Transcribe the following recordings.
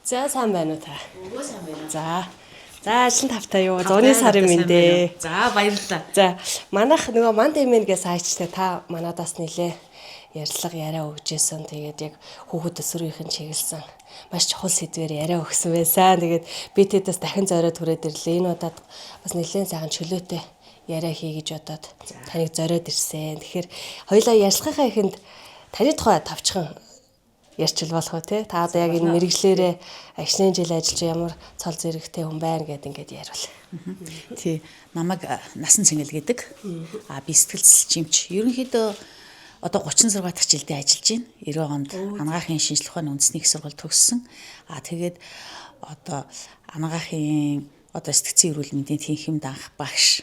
За сайн байна уу та? Өө сайн байна. За ажил тавтай юу? Зуны сарын мэндэ. За баярлалаа. За манайх нөгөө манд эмэнээс хайчтай та манадаас нилээ ярьцлага яриа өгчээсэн. Тэгээд яг хүүхэд төсвөрийнхэн чиглэсэн маш чухал сэдвээр яриа өгсөн байсан. Тэгээд би тэдэс дахин зориод хүрээд ирлээ. Энэ удаад бас нэлээд сайхан чөлөөтэй яриа хий гэж бодоод таныг зориод ирсэн. Тэгэхээр хоёулаа ярьцлагынхаа ихэнд таны тухай тавчхан ярьчил болох уу те? Та одоо яг энэ мэрэгжлэрээ агшны жил ажиллаж ямар цол зэрэгтэй хүн байна гэдээ ингээд яриул. Тий, намайг насан цэнгэл гэдэг. Би сэтгэл зүйчимч. Ерөнхийдөө одоо 36 дахь жилдээ ажиллаж байна. 90 онд анагаахын шинжилгээ ухааны үндэсний их сургууль төгссөн. Тэгээд одоо анагаахын одоо сэтгцэн эрүүл мэндийн тэнхимд анх багш.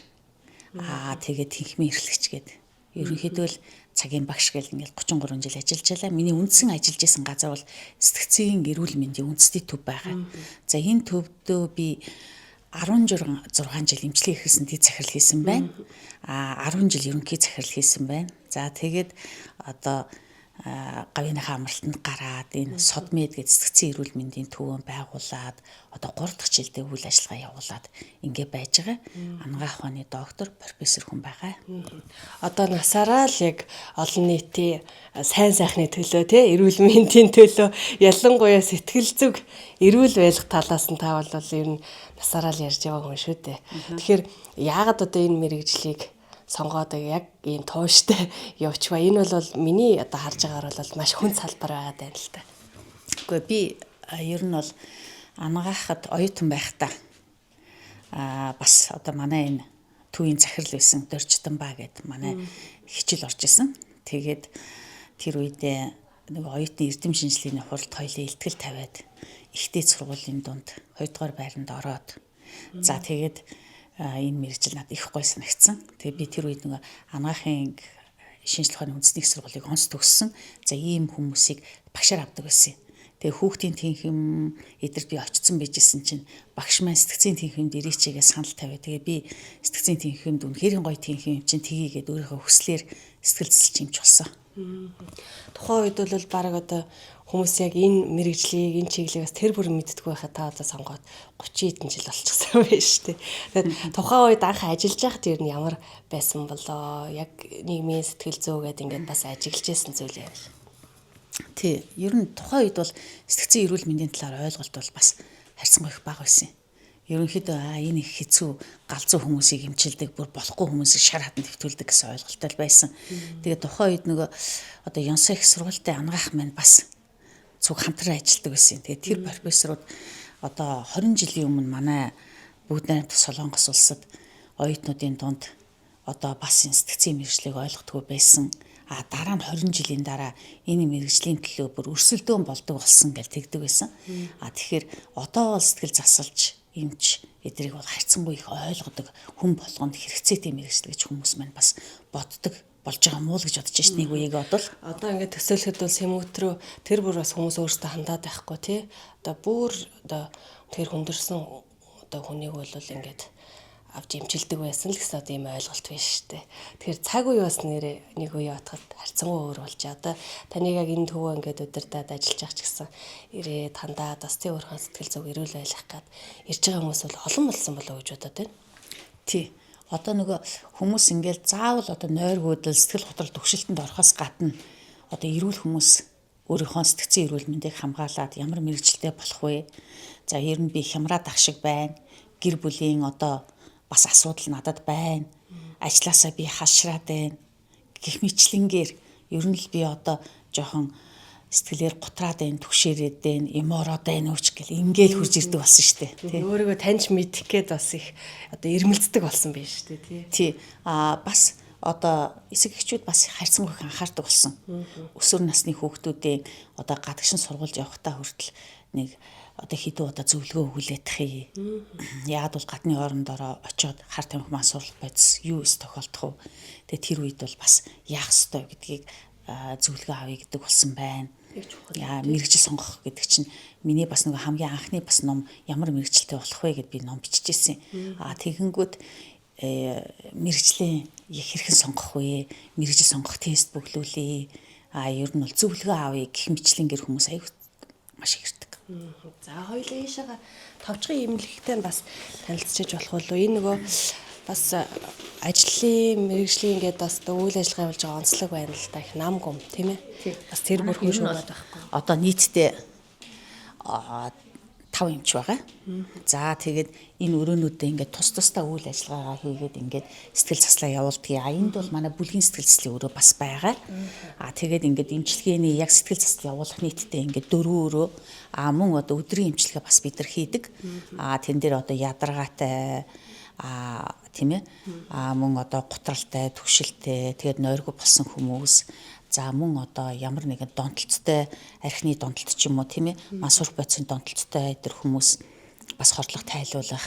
Тэгээд тэнхимийн эрхлэгч гэдэг. Ерөнхийдөө л цагийн багш гэл ингээл 33 жил ажиллаж байлаа. Миний үндсэн ажиллаж исэн газар бол сэтгцийн эрүүл мэндийн үндэсний төв байгаа. За энэ төвдөө би 16 жил эмчилгээ хийсэн дэд захирал хийсэн байна. 10 жил ерөнхий захирал хийсэн байна. За тэгээд одоо гавьяаныхаа амралтанд гараад энэ СОДМЕД гэдэг сэтгцэн эрүүл мэндийн төвөө байгуулад одоо 3 дахь жилдээ үйл ажиллагаа явуулаад ингэ байж байгаа. Анагаах ухааны доктор, профессор хүн байгаа. Одоо насаараа л яг олон нийтийн сайн сайхны төлөө те эрүүл мэндийн төлөө ялангуяа сэтгэл зүг эрүүл байх талаас нь та бол ер нь насаараа л ярьж байгаа хүн шүү дээ. Тэгэхээр яагаад одоо энэ мэрэгжлийг сонгоод яг ийм тууштай явчихва. Энэ бол миний одоо харж байгаагаар бол маш хүн салбар байгаа даа л та. Гэхдээ би ер нь бол анагаахад оюутан байхдаа бас одоо манай энэ төвийн захирал байсан Доржтон ба гэд манай хичээл орж исэн. Тэгээд тэр үедээ нэг оюутны эрдэм шинжилгээний хуралд хоёлын илтгэл тавиад ихтэй сургуулийн дунд 2 дугаар байранд ороод за тэгээд энэ мэргэжил надад их гой санагдсан. Тэгээ би тэр үед нэг анагаахын шинжилгээ ухааны үндэсний их сургуулийг онц төгссөн. За ийм хүмүүсийг багшаар авдаг байсан. Тэгээ хүүхдийн тэнхим эдэр би очсон байжсэн чинь багш маань сэтгцийн тэнхимд ирээчээгээ санал тавиа. Тэгээ би сэтгцийн тэнхимд үнэхээр гоё тэнхим чинь тгийгээд өөрийнхөө хүслээр сэтгэл зүйчимч болсон. Тухайн үед бол баг одоо хүмүүс яг энэ мэрэгжлийг энэ чиглэлээс тэр бүр мэддэггүй байхад та одоо сонгоод 30 хэдэн жил болчихсон байх шүү дээ. Тэгэхээр тухайн үед анх ажиллаж байхад ер нь ямар байсан болоо? Яг нийгмийн сэтгэл зүйгээд ингээд бас ажиглаж байсан зүйл юм. Тий, ер нь тухайн үед бол сэтгцэн эрүүл мэндийн талаар ойлголт бол бас харьцангуй их бага байсан. Ерөнхийдөө энэ их хэцүү галзуу хүмүүсийг эмчилдэг, бүр болохгүй хүмүүсийг шар хатан төвтүүлдэг гэсэн ойлголттой байсан. Тэгээд тухайн үед нөгөө одоо Ёнсоо их сургуультай анагаах маань бас цуг хамтран ажилладаг байсан. Тэгээд тэр профессорууд одоо 20 жилийн өмнө манай бүгд найрамдах Солонгос улсад оюутнуудын дунд одоо бас энэ сэтгцэн мэргэжлийг ойлгохгүй байсан. Дараа нь 20 жилийн дараа энэ мэргэжлийн төлөө бүр өрсөлдөөн болдог болсон гэж тэгдэг байсан. Тэгэхээр одоо бол сэтгэл засалж эмч эдрийг бол хайцсангүй их ойлгодог хүн болгонд хэрэгцээтэй мэргэжил гэж хүмүүс маань бас боддог болж байгаа муу л гэж бодож шít нэг үеийг бодвол одоо ингээд төсөөлөхөд бол сэмүүтрөө тэр бүр бас хүмүүс өөрсдөө хандаад байхгүй тий. Одоо бүр одоо тэр хүндэрсэн одоо хүнийг бол ингээд авч имчилдэг байсан л гэсэн одоо ийм ойлголт биш шүү дээ. Тэгэхээр цаг үе бас нэрээ нэг үе отоход харьцангуй өөр болж байгаа. Одоо таныг яг энэ төвөө ингээд удирдаад ажиллаж байгаа ч гэсэн ирээд хандаад бас тий өөрхөн сэтгэл зүг эрүүл байх гад ирж байгаа хүмүүс бол олон болсон болоо гэж бодоод байна. Тий. Одоо нөгөө хүмүүс ингээд заавал одоо нойр гүйдэл сэтгэл готрол төгшөлтөнд орохоос гадна одоо эрүүл хүмүүс өөрийнхөө сэтгцэн эрүүл мэндийг хамгаалаад ямар мэрэгчлээ болох вэ? За ер нь би хямраад ах шиг байна. Гэр бүлийн одоо бас асуудал надад байна. Ажлаасаа би хашраад байна. Гэх мэтлэнгээр ер нь л би одоо жоохон сэтгэлээр готраад байна, түгшээрээд байна, эмороод байна ууч гэл ингээл хурж ирдэг болсон шүү дээ. Тий. Өөрийгөө таньж мэдэх гээд бас их одоо ирмэлцдэг болсон байна шүү дээ, тий. Тий. Бас одоо эсэг эхчүүд бас харьцангуй их анхаардаг болсон. Өсвөр насны хүүхдүүдээ одоо гадагшин сургууль явахтаа хүртэл нэг одоо хэдэн удаа зөвлөгөө өгүүлэх юм. Яг бол гадны орондороо очиод хар тамхи маань сурал бодис юу эс тохиолдох вэ? Тэгээ тэр үед бол бас яах ёстой гэдгийг зөвлөгөө авъя гэдэг болсон байна. Мэргэжил сонгох гэдэг чинь миний бас нэг хамгийн анхны бас ном ямар мэргэжилтэй болох вэ гэд би ном биччихсэн. Тэгэнгүүт мэргэжлийн хэрхэн сонгох вэ? Мэргэжил сонгох тест бүглүүлээ. Ер нь бол зөвлөгөө авъя гэх мэтлэн гэр хүмүүс аяг маш их ирдэг. За хоёулаа ийшээгээ товчхон имлэгтэй бас танилцчих болох уу? Энэ нөгөө бас ажлын мэргэжлийн ингээд бас үйл ажиллагаа явуулж байгаа онцлог байна л да. Их нам гом тийм ээ. Бас тэр бүр хүн шугаад байхгүй. Одоо нийтдээ 5 эмч байгаа. За тэгээд энэ өрөөнүүдэд ингээд тус тусдаа үйл ажиллагаагаа хийгээд ингээд сэтгэл заслаа явуулдаг. Энд бол манай бүлгийн сэтгэл заслын өрөө бас байгаа. Тэгээд ингээд эмчилгээний яг сэтгэл заслал явуулах нийтдээ ингээд 4 өрөө мөн одоо өдрийн эмчилгээ бас бид нар хийдэг. Тэн дээр одоо ядаргаатай тийм ээ. Мөн одоо гутралтай, түгшилтэй, тэгээд нойргүй болсон хүмүүс. За мөн одоо ямар нэгэн донтолцтой архины донтолт ч юм уу тийм ээ мансуур бодисын донтолттой эдэр хүмүүс бас хордлого тайлуулах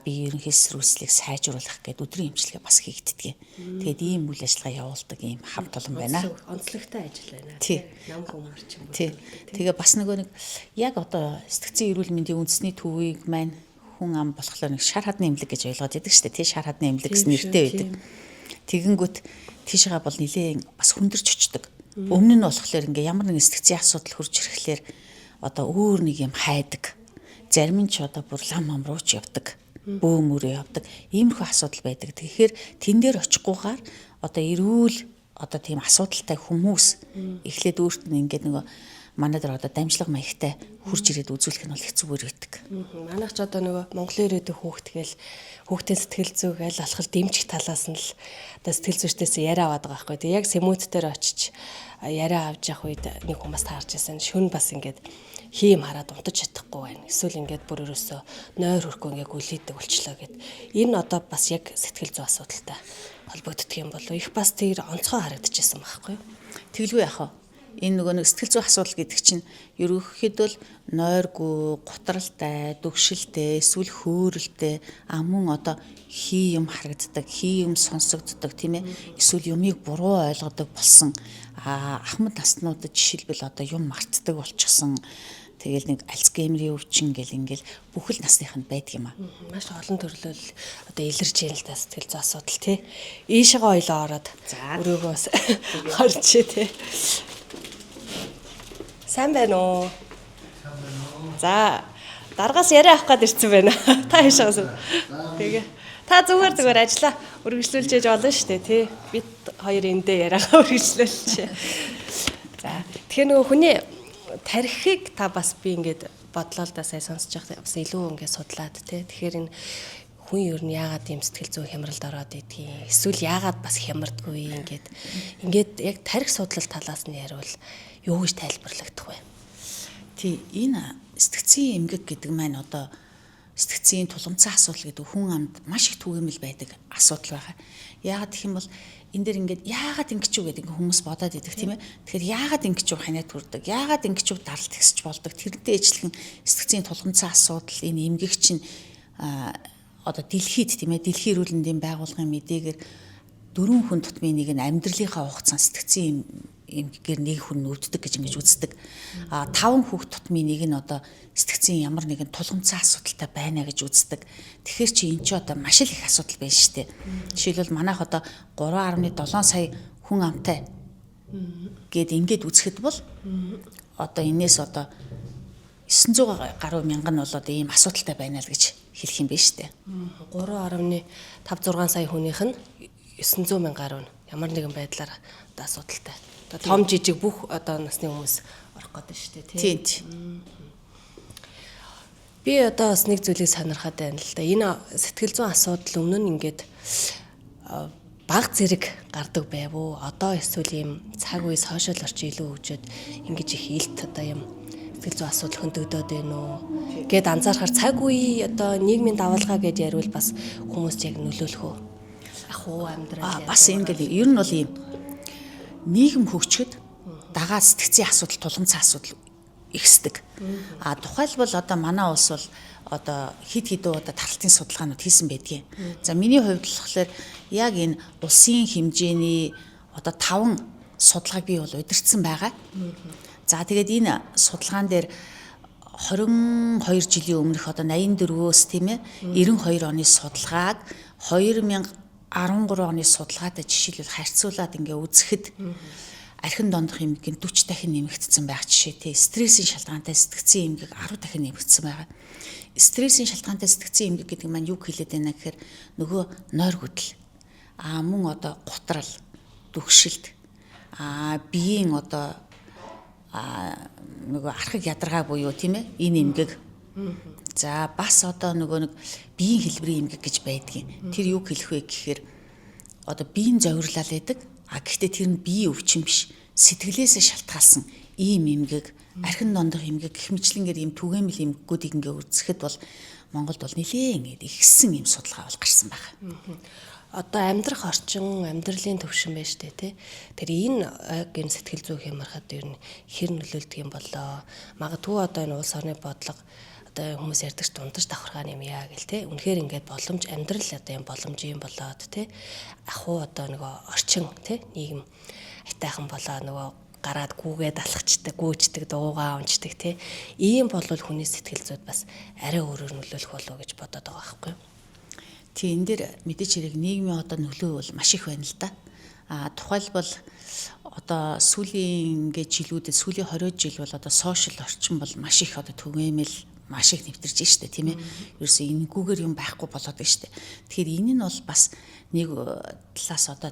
би ерөнхий сэрүүлслийг сайжруулах гэдэг өдрийн эмчилгээ бас хийгддэг. Тэгээд ийм үйл ажиллагаа явуулдаг ийм хамт олон байна. Онцлогтой ажил байна. Нам гомор ч юм уу. Тэгээ бас нэг яг одоо сэтгцэн эрүүл мэндийн үндэсний төвийг маань хүн ам болохоор нэг шар хадны эмнэлэг гэж ойлгоод байдаг шүү дээ. Шар хадны эмнэлэг гэсэн нэртэй байдаг. Тэгэнгүүт тийшээ бол нилээн бас хүндэрч очдөг. Өмнө нь болохоор ингээ ямар нэгэн сэтгцийн асуудал хурж ирэхлээр одоо өөр нэг юм хайдаг. Зарим нь ч одоо бүр лам ам руу ч явдаг. Бөөмөрөө явдаг. Иймэрхүү асуудал байдаг. Тэгэхээр тэн дээр очихгүйгээр одоо эрүүл одоо тийм асуудалтай хүмүүс эхлээд өөрт нь ингээ нөгөө манай дээр одоо дамжлага маягтай хурж ирээд үзүүлэх нь бол хэцүүгээр байдаг. Манайх ч одоо нөгөө Монголын ирээдүйн хүүхд гээл хүүхдийн сэтгэл зүйг аль алхал дэмжих талаас нь л одоо сэтгэл зүйчдээс яриа аваад байгаа байхгүй. Тэг яг сэмүүд дээр очиж яриа авч явах үед нэг хүмүүс таарч ирсэн. Шүн бас ингээд хийм хараад унтаж чадахгүй байна. Эсвэл ингээд бүр өрөөсөө нойр хөрхөө ингээд гүлээдэг болчлоо гэд. Энэ одоо бас яг сэтгэл зүй асуудалтай холбогддог юм болов. Их бас тэр онцгой харагдчихсан байхгүй. Тэглгүй яах вэ? Энэ нөгөө нэг сэтгэл зүй асуудал гэдэг чинь ерөнхийдөө л нойргүй, гутралтай, дүгшилтэй, эсвэл хөөрөлтэй мөн одоо хий юм харагддаг, хий юм сонсогддог тийм ээ. Эсвэл юмыг буруу ойлгодог болсон ахмад наснуудад жишээлбэл одоо юм мартдаг болчихсон. Тэгэл нэг Альцгеймерийн өвчин гэл ингээл бүхэл насныханд байдаг юм аа. Маш олон төрлөөл одоо илэрч ял та сэтгэл зүй асуудал тий. Ийшээгээ ойлоо ороод өрөөгөөс харчээ тий. Сайн байна уу? За, дараагаас яриа авах гээд ирсэн байна. Та хаашаас. Тэгээ. Та зүгээр ажиллаа үргэлжлүүлж болно шүү дээ, тий. Бид хоёр эндээ яриагаа үргэлжлүүлж. За, тэгэхээр нөгөө хүний тархийг та бас би ингээд бодлоо л да сая сонсож байгаа бас илүү ингээд судлаад тий. Тэгэхээр энэ хүн ер нь яагаад ийм сэтгэл зүй хямралд ороод идгийг эсвэл яагаад бас хямардгүй ингээд яг тархи судлал талаас нь яривал юу гэж тайлбарлагдах вэ? Тий, энэ сэтгцийн эмгэг гэдэг маань одоо сэтгцийн тулгымцсан асуудал гэдэг хүн амд маш их түгээмэл байдаг асуудал байгаа. Яагаад гэх юм бол энэ дэр ингээд яагаад ингэж юу гэдэг хүмүүс бодоод идэг тийм ээ. Тэгэхээр яагаад ингэж юу ханиад хүрдэг? Яагаад ингэж юу даралт ихсэж болдог? Тэрнтэй ижилхэн сэтгцийн тулгымцсан асуудал энэ эмгэг чинь одоо дэлхийд тийм ээ дэлхийн эрүүл мэндийн байгууллагын мэдээгээр 4 хүн тутмын нэг нь амьдралынхаа хугацаанд сэтгцийн эмгээр нэг хүн өвддөг гэж ингэж үздэг. 5 хүүхэд тутмын нэг нь одоо сэтгцийн ямар нэгэн тулгымцсан асуудалтай байна гэж үздэг. Тэгэхээр чи энэ ч одоо маш их асуудал байна шүү дээ. Жишээлбэл манайх одоо 3.7 сая хүн амтай гэд ингээд үзэхэд бол одоо энээс одоо 900 гаруй мянган нь бол одоо ийм асуудалтай байна л гэж хэлэх юм байна шүү дээ. 3.56 сая хүнийх нь 900 мянга гаруй ямар нэгэн байдлаар одоо асуудалтай. Одоо том жижиг бүх одоо насны хүмүүс орох гэдэг шүү дээ, тийм. Би одоо бас нэг зүйлийг сонирхоод байна л да. Энэ сэтгэл зүйн асуудал өмнө нь ингээд баг зэрэг гардаг байв уу? Одоо эсвэл ийм цаг үе сошиал орчин илүү хөгжөөд ингэж их илт одоо юм сэтгэл зүйн асуудал хөндөгдөд байна уу? Гэт анзаархаар цаг үе одоо нийгмийн давалгаа гэж яривал бас хүмүүст яг нөлөөлөх үү? Ахуу амьдрал. Бас ингээд ер нь бол ийм нийгэм хөгжөхөд дагаад сэтгцийн асуудал, тулгымцсан асуудал ихсдэг. Тухайлбал одоо манай улс бол одоо хэд хэдэн удаа тархалтын судалгаанууд хийсэн байдгийг. За миний хувьд болохоор яг энэ улсын хэмжээний одоо 5 судалгааг би бол удирдсан байгаа. За тэгээд энэ судалгаан дээр 22 жилийн өмнөх одоо 84-өөс тийм ээ 92 оны судалгааг 2013 оны судалгаатай жишээлбэл харьцуулаад ингээ үзэхэд архин дондох эмгэг нь 40 дахин нэмэгдсэн байх жишээ тий. Стрессийн шалтгаантай сэтгцийн эмгэг 10 дахин нэмэгдсэн байгаа. Стрессийн шалтгаантай сэтгцийн эмгэг гэдэг маань юу хэлээд байна гэхээр нөгөө нойр хөдөл мөн одоо гутрал, дүгшилт биеийн одоо нөгөө архаг ядаргаа буюу тийм ээ энэ эмгэг. За бас одоо нөгөө нэг биеийн хэлбэрийн эмгэг гэж байдгийг. Тэр юу хэлэх вэ гэхээр одоо биеийн зовирлал байдаг. Гэхдээ тэр нь биеийн өвчин биш. Сэтгэлээсээ шалтгаалсан ийм эмгэг, архин дондох эмгэг гэх мэтлэнгээр ийм түгээмэл эмгэгүүдийг ингээ үзэхэд бол Монголд бол нэлээд ихсэн ийм судалгаа бол гарсан байна. Одоо амьдрах орчин, амьдралын төвшин байж тээ тий. Тэр энэ гэн сэтгэл зүй хямрахад ер нь хэр нөлөөлдөг юм болоо. Магадгүй одоо энэ улс орны бодлого одоо хүмүүс ярьдаг дундаж давхаргаа нэмья гэл тий. Үнэхээр ингээд боломж амьдрал одоо юм боломж юм болоод тий. Ахуу одоо нөгөө орчин тий нийгэм айтайхан болоо нөгөө гараад гүүгээд алхацдаг, гүйждэг, дуугаа унждаг тий. Ийм болвол хүний сэтгэл зүйд бас арай өөрөөр нөлөөлөх болов гэж бодоод байгаа байхгүй юу? Тий энэ дэр мэдээч хэрэг нийгмийн одоо нөлөө бол маш их байна л да. Тухайлбал одоо сүүлийн ингээд жилүүдэд сүүлийн 20 жил бол одоо сошиал орчин бол маш их одоо түгээмэл маш их нэвтэрж штэ тийм ээ. Ерөөсөө энэгүүгээр юм байхгүй болоод байна штэ. Тэгэхээр энэ нь бол бас нэг талаас одоо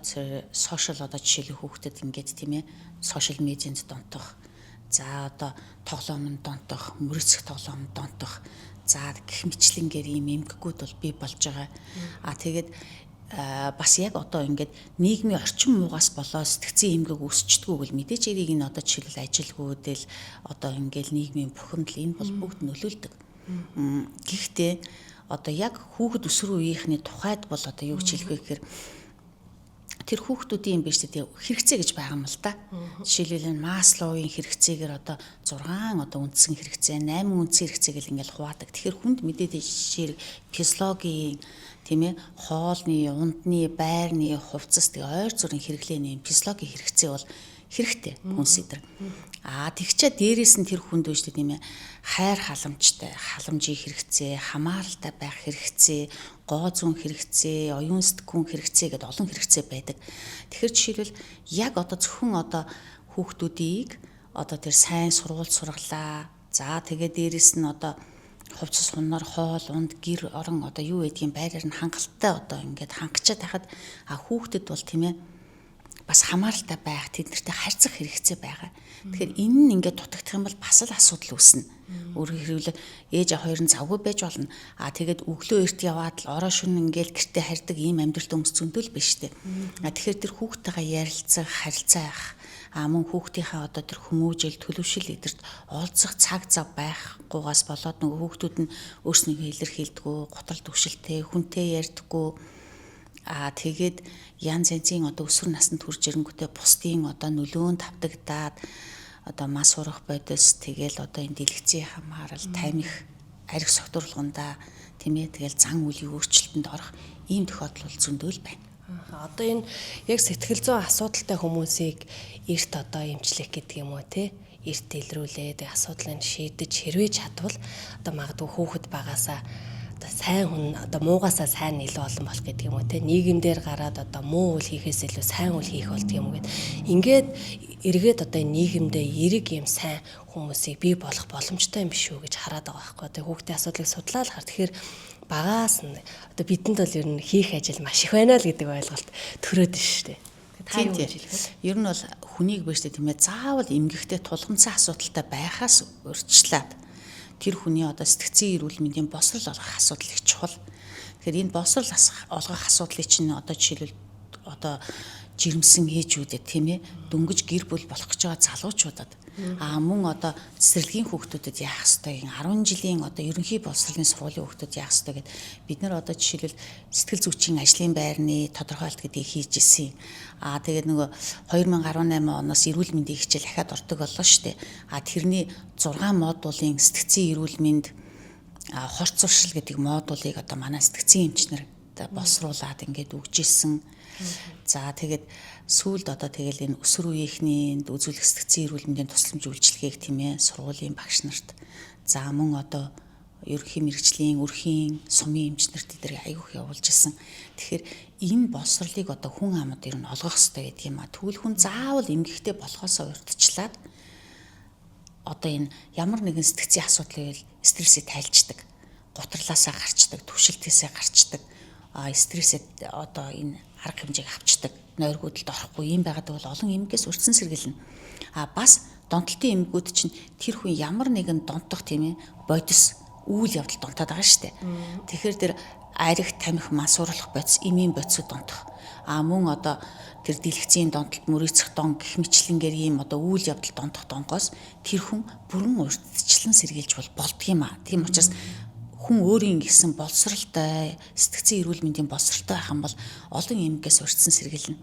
сошиал одоо жишээлбэл хүүхдэд ингээд тийм ээ сошиал медианд донтох. За одоо тоглоомд донтох, мөрөцөх тоглоомд донтох. За гэх мэтлэнгээр ийм эмгэгүүд бол бий болж байгаа. Тэгээд бас яг одоо ингээд нийгмийн орчин муугаас болоо сэтгцийн эмгэг өсчдгүү бол мэдээж эрийг энэ одоо жишээлбэл ажилгүйдэл одоо ингээд нийгмийн бухимдал энэ бол бүгд нөлөөлдөг. Гэхдээ одоо яг хүүхэд өсвөр үеийнхний тухайд бол одоо юу гэж хэлэх вэ гэхээр тэр хүүхдүүдийн юм биш үү хэрэгцээ гэж байгаа юм л да. Жишээлбэл Масловын хэрэгцээгээр одоо 6 одоо үндсэн хэрэгцээ, 8 үндсэн хэрэгцээ гэл ингээл хуваадаг. Тэгэхээр хүнд мэдээд жишээр физиологийн тийм ээ хоолны, ундны, байрны, хувцас тэг ойр зүрийн хэрэглээний физиологийн хэрэгцээ бол хэрэгтэй хүнс идэр. Тэгчээ дээрээс нь тэр хүнд үүштэй тийм ээ хайр халамжтай, халамжийн хэрэгцээ, хамааралтай байх хэрэгцээ, гоо зүүн хэрэгцээ, оюун сэтгүүн хэрэгцээ гэдээ олон хэрэгцээ байдаг. Тэгэхээр жишээлбэл яг одоо зөвхөн одоо хүүхдүүдийг одоо тэр сайн сургууль сургалаа. За тэгээд дээрээс нь одоо хувцас хунаар хоол, унд, гэр орон одоо юу гэдгийг байраар нь хангалттай одоо ингээд хангачаад байхад хүүхдэд бол тийм ээ бас хамааралтай байх, тэднэртэй харьцах хэрэгцээ байгаа. Тэгэхээр энэ нь ингээд дутагдах юм бол бас л асуудал үүснэ. Өөрөөр хэлбэл ээж хоёр нь завгүй байж болно. Тэгээд өглөө эрт яваад л ороо шөнө ингээд гэртээ харьдаг ийм амьдралд өмс зөндөл биш үү. Тэгэхээр тэр хүүхдтэйгээ ярилцах, харилцах, мөн хүүхдийнхээ одоо тэр хүмүүжил, төлөвшил эдэрт олзох цаг зав байхгүйгаас болоод нөгөө хүүхдүүд нь өөрснийгөө илэрхийлдэггүй, гутрал төвшилтэй, хүнтэй ярьдаггүй. Тэгээд янз янзын одоо өсвөр наснд хүрж ирэнгүүтээ бусдын одоо нөлөөнд тавтагдаад одоо мас урах бодис тэгэл одоо энэ дэлгэцийн хамаарал тамхи арх согтууруулгандаа тийм ээ тэгэл зан үлийн өөрчлөлтөнд орох ийм тохиолдол бол зөндөл байна. Одоо энэ яг сэтгэл зүйн асуудалтай хүмүүсийг эрт одоо эмчлэх гэдэг юм уу те эрт илрүүлээд асуудлыг шийдэж хэрвээ чадвал одоо магадгүй хүүхэд багасаа сайн хүн одоо муугасаа сайн илүү олон болох гэдэг юм уу те нийгэмдэр гараад одоо муу үйл хийхээс илүү сайн үйл хийх болт юм гээд ингээд эргээд одоо нийгэмдээ эрэг юм сайн хүмүүсийг бий болох боломжтой юм биш үү гэж хараад байгаа байхгүй. Тэгээ хүүхдийн асуудлыг судлаад хар тэгэхээр багаас нь одоо бидэнд бол ер нь хийх ажил маш их байна л гэдэг ойлголт төрөөд шүү дээ. Та юу гэж хэлэх вэ? Ер нь бол хүнийг биш тийм ээ заавал эмгэгтэй тулгамдсан асуудалтай байхаас урьдчилаад тэр хүний одоо сэтгцийн эрүүл мэндийн босрол олгох асуудал их чухал. Тэгэхээр энэ босрол олгох асуудлыг чинь одоо жишээлбэл одоо жирэмсэн ээжүүдэд тийм ээ дөнгөж гэр бүл болох гэж байгаа залуучуудад мөн одоо цэцэрлэгийн хүүхдүүдэд яах ёстой юм 10 жилийн одоо ерөнхий боловсролын сургуулийн хүүхдүүд яах ёстой гэд бид нар одоо жишээлбэл сэтгэл зүйчийн ажлын байрны тодорхойлт гэдгийг хийж ирсэн. Тэгээд нөгөө 2018 оноос эрүүл мэндийн хичээл ахаад ордог боллоо шүү дээ. Тэрний 6 модулын сэтгцийн эрүүл мэнд хорт зуршил гэдэг модулыг одоо манай сэтгцийн эмчнэр босруулаад ингээд өгчээсэн. За тэгээд сүүлд одоо тэгэл энэ өсвөр үеийнхний үзүүлэх сэтгцийн эрүүл мэндийн тусламж үйлчилгээг тийм ээ сургуулийн багш нарт за мөн одоо ерөнхий мэрэгжлийн, өрхийн, сумын эмчнэрт эдгээр аягүй их явуулж исэн. Тэгэхээр энэ боловсролыг одоо хүн амууд ер нь олгох хэрэгтэй гэдэг юм а. Тэгвэл хүн заавал эмгэгтэй болохоосоо урьдчилаад одоо энэ ямар нэгэн сэтгцийн асуудал ивэл стрессээ тайлждаг, гутралаасаа гарчдаг, түшилтээсээ гарчдаг, стрессээ одоо энэ арга хэмжээг авчдаг, нойргуудад орохгүй юм байгаад бол олон эмгээс урьдсан сэргийлнэ. Бас донтолтын эмгүүд чинь тэр хүн ямар нэгэн донтох тийм ээ бодис үйл явдал донтоод байгаа шүү дээ. Тэгэхээр тэр ариг тамхи мансуурлах бодис, эмийн бодисод донтох. Мөн одоо тэр дэлгэцийн донтолт, мөрөөцөх дон гэх мэтлэнгээр ийм одоо үйл явдал донтох донгоос тэр хүн бүрэн урьдчилан сэргийлж болдгийм а. Тийм учраас хүн өөрийн гэсэн боловсралтай, сэтгцийн эрүүл мэндийн боловсралтай байх юм бол олон эмгээс урьдсан сэргийлнэ.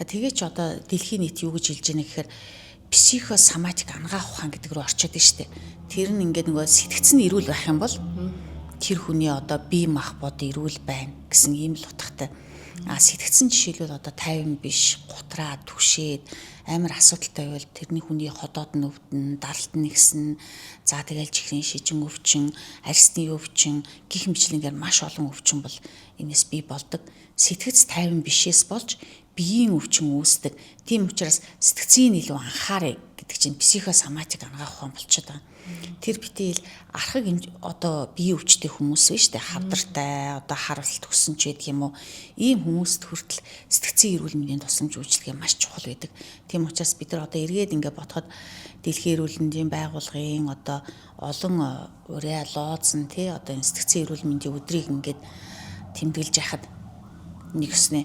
Тэгээ ч одоо дэлхийн нийт юу гэж хэлж байна гэхээр психосоматик ангаах ухаан гэдэг рүү орчод байна шүү дээ. Тэр нь ингээд нөгөө сэтгцэн эрүүл байх юм бол тэр хүний одоо бие махбод эрүүл байна гэсэн ийм л утгатай. Сэтгцэн жишээлбэл одоо тайван биш, гутраа, түшээд амар асуудалтай байвал тэрний хүний ходоод нь өвдөн, даралт нь нэгсэн, за тэгэл чихрийн шижин өвчин, арьсны өвчин, гих мэтлэнгээр маш олон өвчин бол энэс бий болдог. Сэтгц тайван бишээс болж биеийн өвчин үүсдэг. Тийм учраас сэтгцийн илүү анхаарай гэдэг чинь психосоматик ангаах ухаан болчиход байгаа. Тэр битэл архаг одоо бие өвчтэй хүмүүс биш үү? Хавдартай, одоо харуулт өгсөн ч гэдэг юм уу. Ийм хүмүүст хүртэл сэтгцийн эрүүл мэндийн тусламж үйлчилгээ маш чухал байдаг. Тийм учраас бид нар одоо эргээд ингээд бодоход дэлхийн эрүүл мэндийн байгууллагын одоо олон ураа лооцсон тий одоо энэ сэтгцийн эрүүл мэндийн өдрийг ингээд тэмдэглэж яхад нэгснээ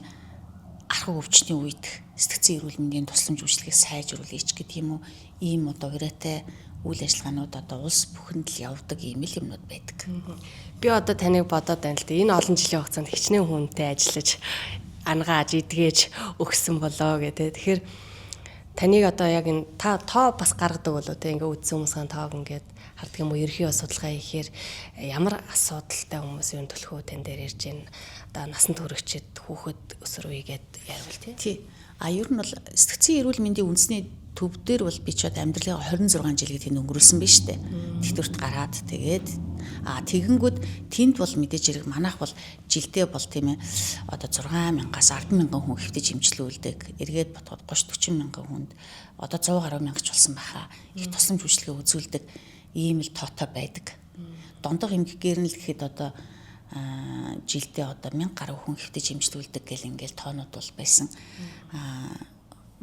архаг өвчтний үед сэтгцийн эрүүл мэндийн тусламж үйлчилгээг сайжруулж гэдэг юм уу. Ийм одоо ураатай үйл ажиллагаанууд одоо улс бүхэнд л явдаг ийм л юмнууд байдаг. Би одоо таныг бодоод байна л да. Энэ олон жилийн хугацаанд хичнээн хүнтэй ажиллаж, ангааж, идгээж өгсөн болоо гэдэг. Тэгэхээр таныг одоо яг энэ тоо бас гаргадаг болоо те ингээ үдсэн хүмүүсийн тоог ингээд хардаг юм уу? Ерхий судалгаа хийхээр ямар асуудалтай хүмүүс юу төлхөө тань дээр ирж байна. Одоо насан туршид хүүхэд өсөр үегээд ярил тий. Ер нь бол сэтгцийн эрүүл мэндийн үндэсний төв дээр бол би ч амьдралын 26 жил гэдгийг өнгөрүүлсэн биз дээ. Тэтгэврт гараад тэгээд тэгэнгүүт тэнд бол мэдээж хэрэг манайх бол жилдээ бол тийм ээ одоо 6,000-аас 10,000 хүн хэвтэж имжлүүлдэг. Эргээд бодоход 30-40,000 хүнд одоо 100 гаруй мянгч болсон байхаа. Их тусламж үйлчилгээ үзүүлдэг ийм л тоотой байдаг. Дондох эмгэгээр нь л гэхэд одоо жилдээ одоо 1000 гаруй хүн хэвтэж имжлүүлдэг гэл ингээл тоонууд бол байсан.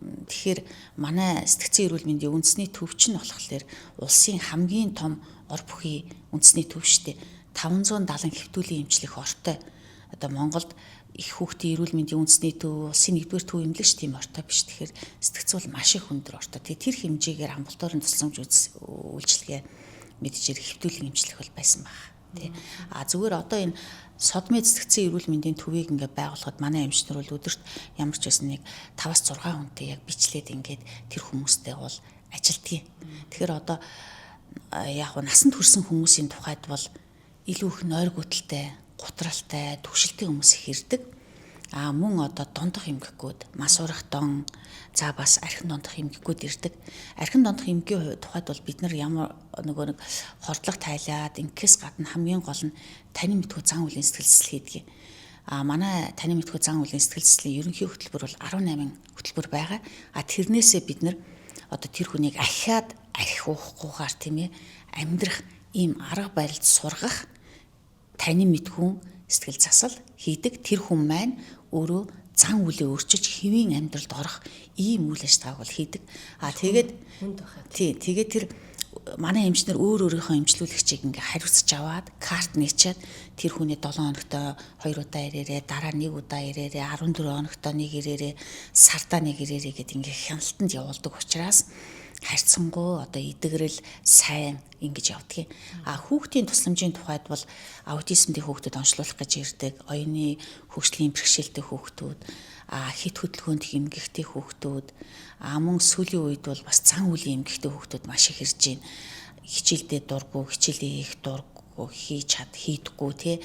Тэгэхээр манай сэтгцийн эрүүл мэндийн үндэсний төв чинь болохоор улсын хамгийн том ор бүхий үндэсний төв штэ 570 хэвтүүлийн эмчлэх ортой. Одоо Монголд их хүүхдийн эрүүл мэндийн үндэсний төв улсын 1-р төв юм л ш тийм ортой биш. Тэгэхээр сэтгц бол маш их өндөр ортой. Тэр хэмжээгээр амбулаторын тусламж үйлчилгээ мэдээж хэвтүүлийн эмчлэх бол байсан баг. Тий. Зүгээр одоо энэ содмед сэтгцийн эрүүл мэндийн төвийг ингээд байгуулахад манай эмчнэр бол өдөрт ямар ч байсан нэг 5-6 хүнтэй яг бичлээд ингээд тэр хүмүүстэй бол ажилтгийг. Тэгэхээр одоо яг насанд хүрсэн хүмүүсийн тухайд бол илүү их нойргуудалтай, гутралтай, түшилтэй хүмүүс их ирдэг. Мөн одоо дондох эмгэгүүд, масуурах дон, за бас архин дондох эмгэгүүд ирдэг. Архин дондох эмгэгийн тухайд бол бид нар ямар нэг хордлого тайлаад инкээс гадна хамгийн гол нь танин мэдхүй зан үлийн сэтгэл хийдэг. Манай танин мэдхүй зан үлийн сэтгэл зүйн ерөнхий хөтөлбөр бол 18 хөтөлбөр байгаа. Тэрнээсээ бид нар одоо тэр хүнийг ахиад архи уухгүйгээр тийм ээ амьдрах ийм арга барилд сургах танин мэдхүйн сэтгэл засал хийдэг. Тэр хүн маань өөрөө зан үлээ өөрчиж хэвийн амьдралд орох ийм үйл ажиллагааг бол хийдэг. Тэгээд тэгээд тэр манай эмчнэр өөрийнхөө эмчлүүлэгчийг ингээ хариуцж аваад карт нэчээд тэр хүний 7 хоногтой 2 удаа ирээрээ, дараа 1 удаа ирээрээ, 14 хоногтой 1 ирээрээ, сартаа 1 ирээрээ гэдэг ингээ хяналтанд явуулдаг учраас харьцангуй одоо идэгрэл сайн ингэж явдгийг. Хүүхдийн тусламжийн тухайд бол аутизмтэй хүүхдэд онцлуулах гэж ирдэг, оюуны хөгжлийн бэрхшээлтэй хүүхдүүд, хит хөдөлгөөнд эмгэгтэй хүүхдүүд, мөн сүүлийн үед бол бас зан үлийн эмгэгтэй хүүхдүүд маш их ирж байна. Хичээлдээ дурггүй, хичээлээ их дурггүй, хийдэггүй тий.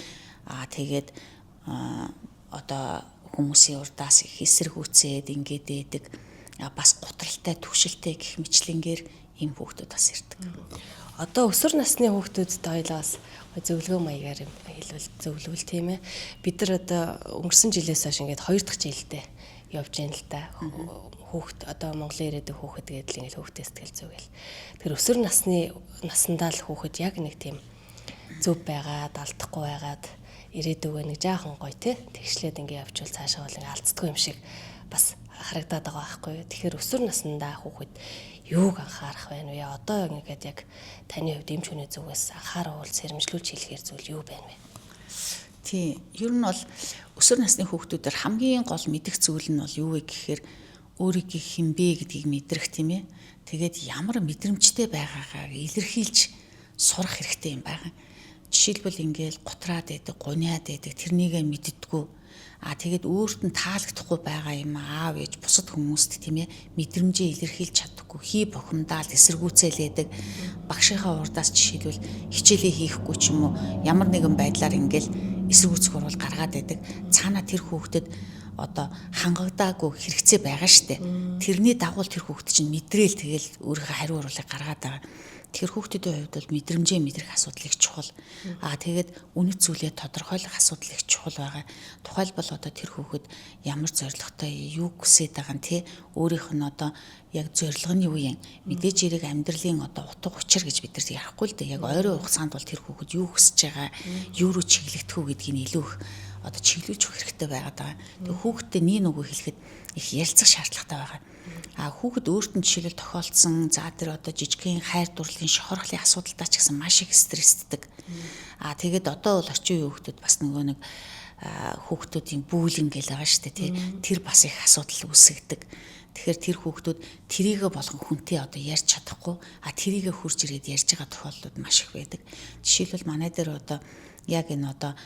Тэгээд одоо хүмүүсийн урдаас их эсрэг үцээд ингээд ээдэг. Бас гутралтай, түгшилтэй гэх мэтлэнгээр ийм хүүхдүүд бас ирдэг. Одоо өсвөр насны хүүхдүүдэд хоёлаа бас зөвлөгөө маягаар хэлвэл зөвлөвөл тийм ээ. Бид нар одоо өнгөрсөн жилээс хойш ингээд 2 дахь жилдээ явж байна л да. Хүүхд одоо Монголын ирээдүйн хүүхэд гэдэг л ингээд хүүхдээ сэтгэл зүгэл. Тэгэхээр өсвөр наснаа л хүүхэд яг нэг тийм зөв байгаад, алдахгүй байгаад ирээдүгөө нэг жаахан гоё тий тэгшлээд ингээд явжвал цаашаа бол ингээд алддаггүй юм шиг бас харагдаад байгаа байхгүй юу. Тэгэхээр өсвөр наснаа хүүхэд юуг анхаарах байна вэ? Одоо ингээд яг таны хувьд эмч хүний зүгээс анхаарал сэрэмжлүүлж хэлэхээр зүйл юу байна вэ? Тий, ер нь бол өсвөр насны хүүхдүүдээр хамгийн гол мэдэх зүйл нь бол юу вэ гэхээр өөрийгөө хинбэ гэдгийг мэдрэх тийм ээ. Тэгээд ямар мэдрэмжтэй байгаагаа илэрхийлж сурах хэрэгтэй юм байна. Жишээлбэл ингээл готраад байдаг, гуниад байдаг, тэрнийгээ мэддэггүй. Тэгээд өөрт нь таалагдахгүй байгаа юм аав ээж бусад хүмүүст тийм ээ мэдрэмжээ илэрхийлж чадахгүй хий бухимдаал эсэргүүцээлээдэг багшийнхаа урдаас жишээлбэл хичээлээ хийхгүй ч юм уу ямар нэгэн байдлаар ингээл эсэргүүцэх урвал гаргаад байдаг цаана тэр хүүхдэд одоо хангагдаагүй хэрэгцээ байгаа штэ тэрний дагуу тэр хүүхд чинь мэдрээл тэгэл өөрийнхөө хариу урвалыг гаргаад байгаа. Тэгэхээр хүүхдүүдийн хувьд бол мэдрэмжээ мэдрэх асуудал их чухал. Тэгээд үнэт зүйлээ тодорхойлох асуудал их чухал байгаа. Тухайлбал одоо тэр хүүхэд ямар зорилготой юу хүсэж байгаа нь тий өөрийнх нь одоо яг зорилго нь юу юм мэдээж хэрэг амьдралын одоо утга учир гэж бид нар ярихгүй л дээ. Яг ойрын хугацаанд бол тэр хүүхэд юу хүсэж байгаа, юу руу чиглэгдэх үү гэдгийг илүү их одоо чиглүүлж өгөх хэрэгтэй байгаад байгаа. Тэгээ хүүхэдтэй нэг нөгөө хэлэхэд их ярилцах шаардлагатай байгаа. Хүүхэд өөрт нь жишээлбэл тохиолдсон за тэр одоо жижигхэн хайр дурлалын шохорхлын асуудалтай ч гэсэн маш их стресстэй. Тэгээд одоо бол орчин үеийн хүүхдүүд бас нөгөө нэг хүүхдүүдийн бүүлэн гэл байгаа шүү дээ тий. Тэр бас их асуудал үүсгдэг. Тэгэхээр тэр хүүхдүүд тэрийгэ болгон хүнтэй одоо ярьж чадахгүй тэрийгэ хурж ирээд ярьж байгаа тохиолдлууд маш их байдаг. Жишээлбэл манай дээр одоо яг энэ одоо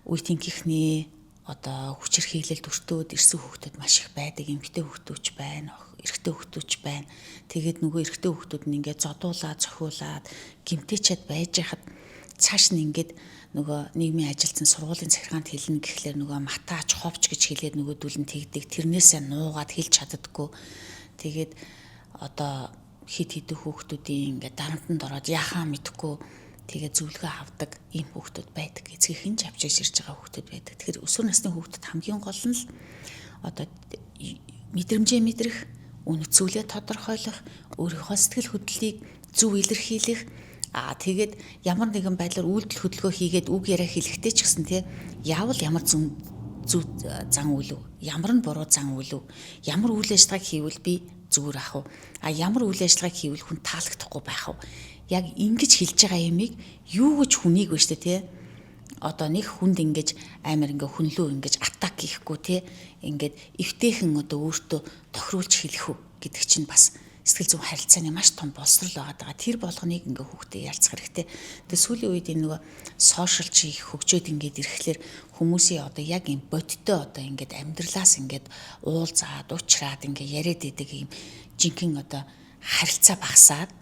үеийнхний одоо хүчирхийлэлд өртөөд ирсэн хүүхдүүд маш их байдаг. Эмэгтэй хүүхдүүч байна, эрэгтэй хүүхдүүч байна. Тэгээд нөгөө эрэгтэй хүүхдүүд нь ингээд зодуулаад, зохиулаад, гимтээчээд байж хахад цааш нь ингээд нөгөө нийгмийн ажилтсан сургуулийн захиргаанд хэлнэ гэхлээр нөгөө матаач, ховч гэж хэлээд нөгөөдүүл нь тэгдэг. Тэрнээсээ нуугаад хэлж чаддаггүй. Тэгээд одоо хит хитэн хүүхдүүдийн ингээд дарамтанд ороод яхаа мэдэхгүй тэгээ зөвлөгөө авдаг ийм хүүхдүүд байдаг. Эцгийнхэн ч авчиж ирж байгаа хүүхдүүд байдаг. Тэгэхээр өсвөр насны хүүхдэд хамгийн гол нь л одоо мэдрэмжээ мэдрэх, үнэт зүйлээ тодорхойлох, өөрийнхөө сэтгэл хөдлөлийг зөв илэрхийлэх, тэгээд ямар нэгэн байдлаар үйлдэл хөдөлгөөн хийгээд үг яриа хэлэхдээ ч гэсэн тий яавал ямар зөв зан үйл үү, ямар нь буруу зан үйл үү, ямар үйл ажиллагааг хийвэл би зүгээр ах уу, ямар үйл ажиллагааг хийвэл хүн таалагдахгүй байх уу. Яг ингэж хэлж байгаа юмыг юу гэж хүнийг вэ штэ тий одоо нэг хүнд ингэж амар ингээ хүнлүү ингэж атак хийхгүй тий ингээд эвтэйхэн одоо өөртөө тохируулж хэлэх үү гэдэг чинь бас сэтгэл зүйн харилцааны маш том боловсрол байгаа. Тэр болгоныг ингээ хүүхдэд ялцах хэрэгтэй. Тэгээ сүүлийн үед энэ нөгөө сошиал чи их хөгжөөд ингээд ирэхлээр хүмүүсийн одоо яг юм бодиттой одоо ингээд амьдралаас ингээд уулзаад уучраад ингээ яриад идэг юм жинхэнэ одоо харилцаа багасаад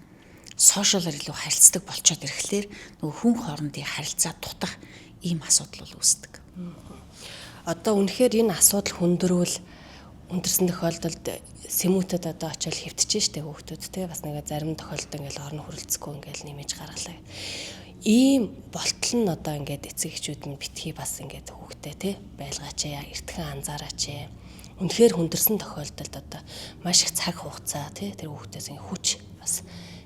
сошиалар илүү харилцдаг болчоод ирэхлээр нөгөө хүн хоорондын харилцаа дутах ийм асуудал бол үүсдэг. Одоо үнэхээр энэ асуудал хүндэрсэн тохиолдолд сэмүүтэд одоо очил хэвтэж штэ хүүхдүүд те бас нэг зарим тохиолдолд ингээл орон хүрэлцэхгүй ингээл нэмэж гаргалаа. Ийм болтол нь одоо ингээд эцэг эхчүүд нь битгий бас ингээд хүүхдээ те байлгаач яа эртхэн анзаараач. Үнэхээр хүндэрсэн тохиолдолд одоо маш их цаг хугацаа те тэр хүүхдээс ингээд хүч бас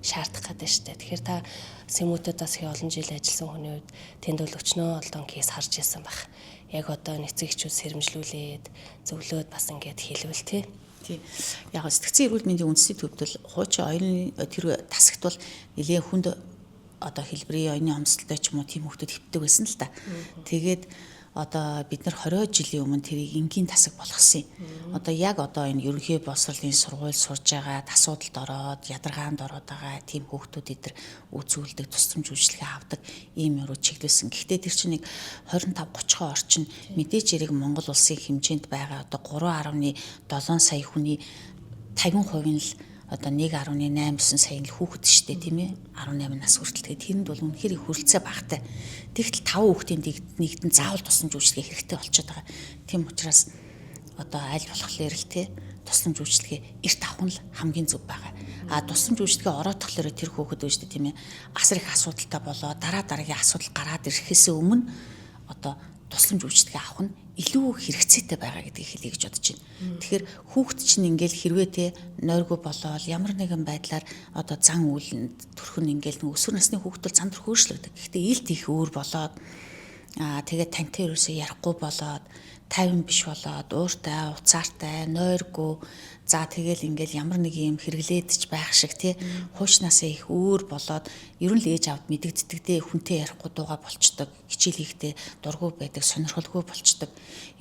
шаардах гэдэг штэ. Тэгэхээр та сэмүүтэд бас их олон жил ажилласан хүний үед тэнд бол өчнөө олон кейс харж ирсэн баг. Яг одоо эцэг эхчүүд сэрэмжлүүлээд зөвлөөд бас ингээд хэлвэл тий. Яг сэтгцэн эрүүл мэндийн үндэсний төвд бол хуучин оюуны тэр тасагт бол нэлээд хүнд одоо хэлбэрийн оюуны өмсөлтөй ч юм уу тийм хүмүүс хэвдэг байсан л та. Тэгээд одоо бид нар 20 жилийн өмнө тэрийг энгийн тасаг болгосон юм. Одоо яг одоо энэ ерөнхий боловсролын сургууль сурж байгаа, асуудалд ороод, ядаргаанд ороод байгаа тийм хүүхдүүд эдэр үзүүлдэг, тусламж үйлчилгээ авдаг ийм өрөө чиглүүлсэн. Гэхдээ тэр чинь нэг 25-30 орчим мэдээж хэрэг Монгол улсын хэмжээнд байгаа одоо 3.7 сая хүний 50% нь л одоо 1.89 сая л хүүхэд штэ тийм ээ 18 нас хүртэл тэгээд тэрэнд бол үнэхээр их хүрэлцээ багтай. Тэгтэл 5 хүүхдийн нэгдэн заавал тусламж үйлчилгээ хэрэгтэй болчиход байгаа. Тийм учраас одоо аль болохоор л тий тусламж үйлчилгээ эрт авах нь хамгийн зөв байгаа. Тусламж үйлчилгээ ороод тахлаар тэр хүүхэд байж тийм ээ асар их асуудалтай болоо дараагийн асуудал гараад ирэхээс өмнө одоо тусламж үйлчилгээ авах нь илүү хэрэгцээтэй байгаа гэдгийг хэлье гэж бодож байна. Тэгэхээр хүүхэд чинь ингээл хэрвээ те нойргүй болоод ямар нэгэн байдлаар одоо зан үйлэнд төрөх нь ингээл өсвөр насны хүүхэд бол зан төрх өөрчлөгдөг. Гэхдээ илт их өөр болоод тэгээд тантай ерөөсөө ярихгүй болоод тайван биш болоод ууртай, уцаартай, нойргүй тэгэл ингээл ямар нэг юм хэрэглээдэж байх шиг тий хуучнаасаа их өөр болоод ер нь л ээж авд мэдэгддэгдээ хүнтэй ярихгүй дууга болчдөг, хичээл хийхдээ дургүй байдаг, сонирхолгүй болчдөг.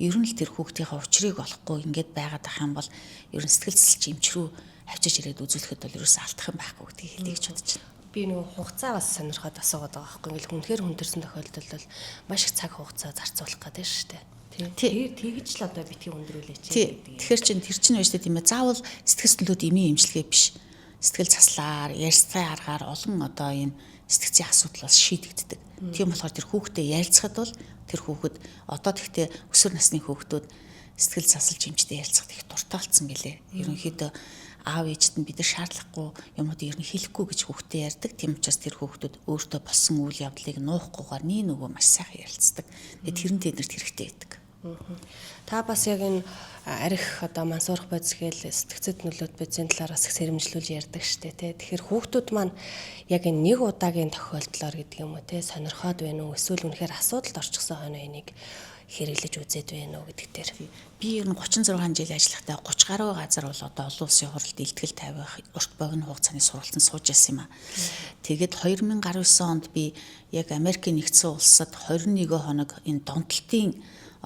Ер нь л тэр хүүхдийнхээ учрыг олохгүй ингээд байгаад ах юм бол ер нь сэтгэл зүйч эмч рүү авчиж ирээд үзүүлэхэд бол ерөөсөө алдах юм байхгүй гэдгийг хэлье гэж бодож байна. Би нөгөө хугацаа бас сонирхоод асуугаад байгаа байхгүй ингээл хүнхээр хүндэрсэн тохиолдолд бол маш их цаг хугацаа зарцуулах гэдэг шүү дээ. Тэгж л одоо битгий өндрүүлээч гэдэг. Тэгэхээр тэр чинь байж тийм ээ заавал сэтгэл төлөөд эмийн эмчилгээ биш. Сэтгэл заслаар, ярьцгай аргаар олон одоо ийм сэтгцийн асуудал бас шийдэгддэг. Тийм болохоор тэр хүүхдэд ярилцахад бол тэр хүүхэд одоо тэгтээ өсвөр насны хүүхдүүд сэтгэл засалж эмчтэй ярилцахад их дуртай болсон гэлээ. Ерөнхийдөө аав ээжт нь бид нар шаардлагагүй юмнууд ер нь хэлэхгүй гэж хүүхдэд ярьдаг. Тийм учраас тэр хүүхдүүд өөртөө болсон үйл явдлыг нуухгүйгээр нөгөө маш сайхан ярилцдаг. Тэр нь тэднэрт хэрэгтэй байдаг. Та бас яг энэ арх одоо мансуурах бодис гээл сэтгцэд нөлөөт бодисын талаараас их сэрэмжлүүлж ярьдаг штэ тий. Тэгэхээр хүүхдүүд маань яг энэ нэг удаагийн тохиолдлоор гэдэг юм уу тий сонирхоод байна уу эсвэл үнэхээр асуудалд орчихсон хойно энийг хэрэглэж үзээд байна уу гэдэг дээр. Би ер нь 36 жил ажиллахдаа 30 гаруй газар бол одоо олон улсын хуралд илтгэл тавих урт богино хугацааны сургалтанд сууж байсан юм аа. Тэгээд 2019 онд би яг Америкийн нэгдсэн улсад 21 хоног энэ донтолтын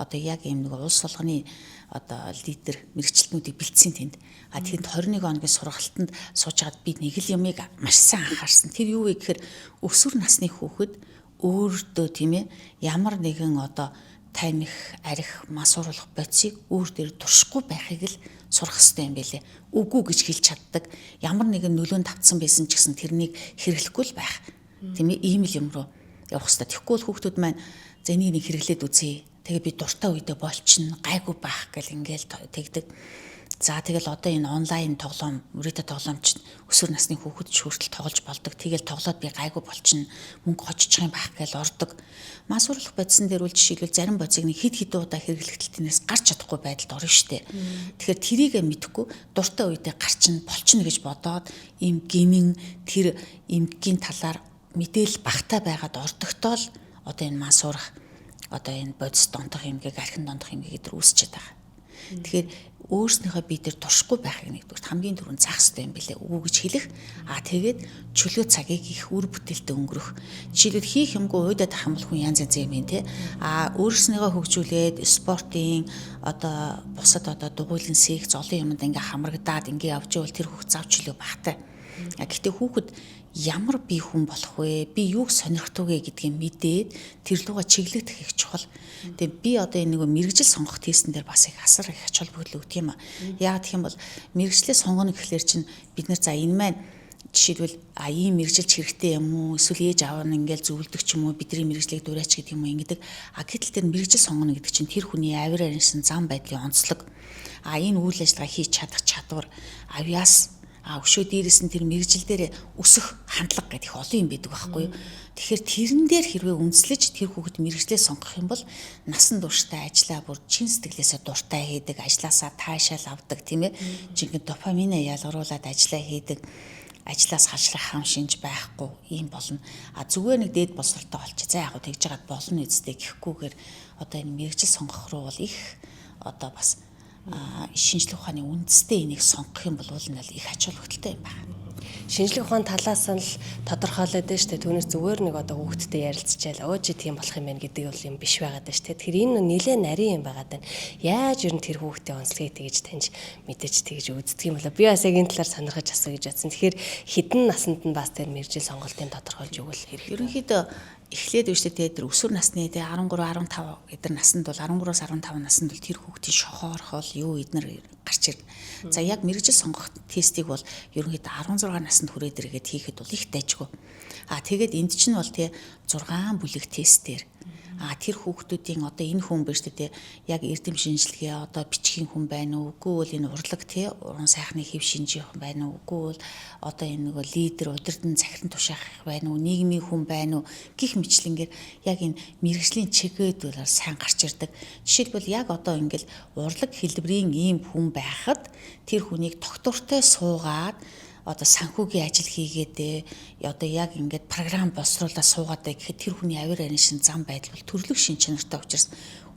одоо яг ийм нэг улс болгоны одоо лидер мэрэгчлэтнүүдийг бэлдсэн тэнд. Тэгэхэд 21 хоногийн сургалтанд суужгаад би нэг л юмыг маш сайн анхаарсан. Тэр юу вэ гэхээр өсвөр насны хүүхэд өөртөө тийм ээ ямар нэгэн одоо тамих, арх, масууруулах бодисыг өөр дээр туршихгүй байхыг л сурах хэрэгтэй юм байлээ. Үгүй гэж хэлж чаддаг. Ямар нэгэн нөлөөнд тавцсан байсан ч гэсэн тэрнийг хэрэглэхгүй л байх. Тийм ээ ийм л юм руу явах хэрэгтэй. Тэгэхгүй бол хүүхдүүд маань за энийг нэг хэрэглээд үзье. Тэгээ би дуртай үедээ болчихно, гайгүй байх гэл ингээл тэгдэг. За тэгэл одоо энэ онлайн тоглоом, үрэтэ тоглоомч өсвөр насны хүүхэд ч хүртэл тоглож болдог. Тэгэл тоглоод би гайгүй болчихно, мөнгө хоччих юм байх гэл ордог. Масуурлах бодисон дээр үл жишээлбэл зарим бодисыг нэг хид удаа хэрэглэхдээ тэрнээс гарч чадахгүй байдалд орно штэ. Тэгэхээр тэрийг мэдэхгүй дуртай үедээ гарчна, болчихно гэж бодоод им гинэн тэр эмгэгийн талаар мэдээл багтаа байгаад ордогтол одоо энэ масуурах одоо энэ бодис донтох эмгийг архин донтох эмгийг дээр үүсчихэд байгаа. Тэгэхээр өөрснийхөө бие дээр туршихгүй байхыг нэгдүгээр хамгийн түрүүнд заах хэрэгтэй юм билээ. Үгүй гэж хэлэх. Тэгээд чөлөө цагийг их үр бүтээлтэй өнгөрөх. Жишээлбэл хийх юмгүй уйдаад ах юм бол хүн янз янз юм тий. Өөрснийгөө хөгжүүлээд спортын одоо бусад одоо дугуйлан секц олон юмд ингээ хамрагдаад ингээ явж ивэл тэр хөх зав чөлөө багтай. Гэхдээ хүүхэд ямар бие хүн болох вэ? Би юуг сонирхдаг вэ гэдгийг мэдээд тэр луга чиглэгдэх их чухал. Тэгээ би одоо энэ нэг мэрэгжил сонгох тестэн дээр бас их асар их ач холбогдол өгдөг юм аа. Яг гэх юм бол мэрэгжлээ сонгоно гэхлээр чинь бид нар за энэ маань жишээлбэл ийм мэрэгжилч хэрэгтэй юм уу? Эсвэл ээж аав нь ингээл зөвлөдөг ч юм уу? Бидний мэрэгжлийг дураач гэдэг юм уу ингэдэг. Гэтэл тэр мэрэгжил сонгоно гэдэг чинь тэр хүний авир аринсан зам байдлын онцлог. Энэ үйл ажиллагаа хийж чадах чадвар, авьяас өшөө дээрээс нь тэр мэрэгжил дээр өсөх хандлага гэдэг их олон юм байдаг байхгүй юу. Тэгэхээр тэрэн дээр хэрвээ үндэслэж тэр хүүхэд мэрэгжлээ сонгох юм бол насан туршдаа ажиллаа бүр чин сэтгэлээсээ дуртай хийдэг, ажилласаа таашаал авдаг тийм ээ. Жинхэнэ допаминаа ялгаруулад ажиллаа хийдэг, ажлаас халшрах хам шинж байхгүй юм болно. Зүгээр нэг дээд боловсролтой болчих. За яг тэгж жагаад болно үсттэй гэхгүйгээр одоо энэ мэрэгжил сонгох руу бол их одоо бас шинжлэх ухааны үндэстэй энийг сонгох юм бол их ач холбогдолтой юм байна. Шинжлэх ухааны талаас нь л тодорхойлоод байна шүү дээ. Түүнээс зүгээр нэг одоо хүүхдтэй ярилцчихаал өөжи тийм болох юм байна гэдэг бол юм биш байгаад байна шүү дээ. Тэгэхээр энэ нэлээ нарийн юм байгаад байна. Яаж ер нь тэр хүүхдийн онцлогийг тэгж таньж мэдээж тэгж үздэг юм болоо. Би бас яг энэ талаар сонирхож асуу гэж бодсон. Тэгэхээр хідэн насанд нь бас тэр мэржил сонголтын тодорхойлж өгвөл хэрэг. Ерөнхийдөө эхлээд үүштэй тэр өсвөр насны 13 15 эдгээр наснд бол 13-аас 15 наснд бол тэр хүүхдийн шохоорхол юу эднэр гарч ирнэ. За яг мэрэгжил сонгох тестийг бол ерөнхийдөө 16 наснд хүрээд иргээд хийхэд бол их дайжгүй. Тэгээд энд чинь бол тий 6 бүлэг тестээр Тэр хүүхдүүдийн одоо энэ хүн биш үү яг эрдэм шинжилгээ одоо бичгийн хүн байна уу үгүй бол энэ урлаг уран сайхны хэв шинжийн хүн байна уу үгүй бол одоо энэ нөгөө лидер удирдан захиран тушаах байна уу нийгмийн хүн байна уу гих мэтлэнгээр яг энэ мэрэгжлийн чиглэлд бол сайн гарч ирдэг. Жишээлбэл яг одоо ингээл урлаг хэлбэрийн ийм хүн байхад тэр хүнийг доктортой суугаад одоо санхүүгийн ажил хийгээд одоо яг ингээд програм боловсруулаад суугаад гэхэд тэр хүний авир арийн шин зам байдал бол төрлөх шин чанартай учраас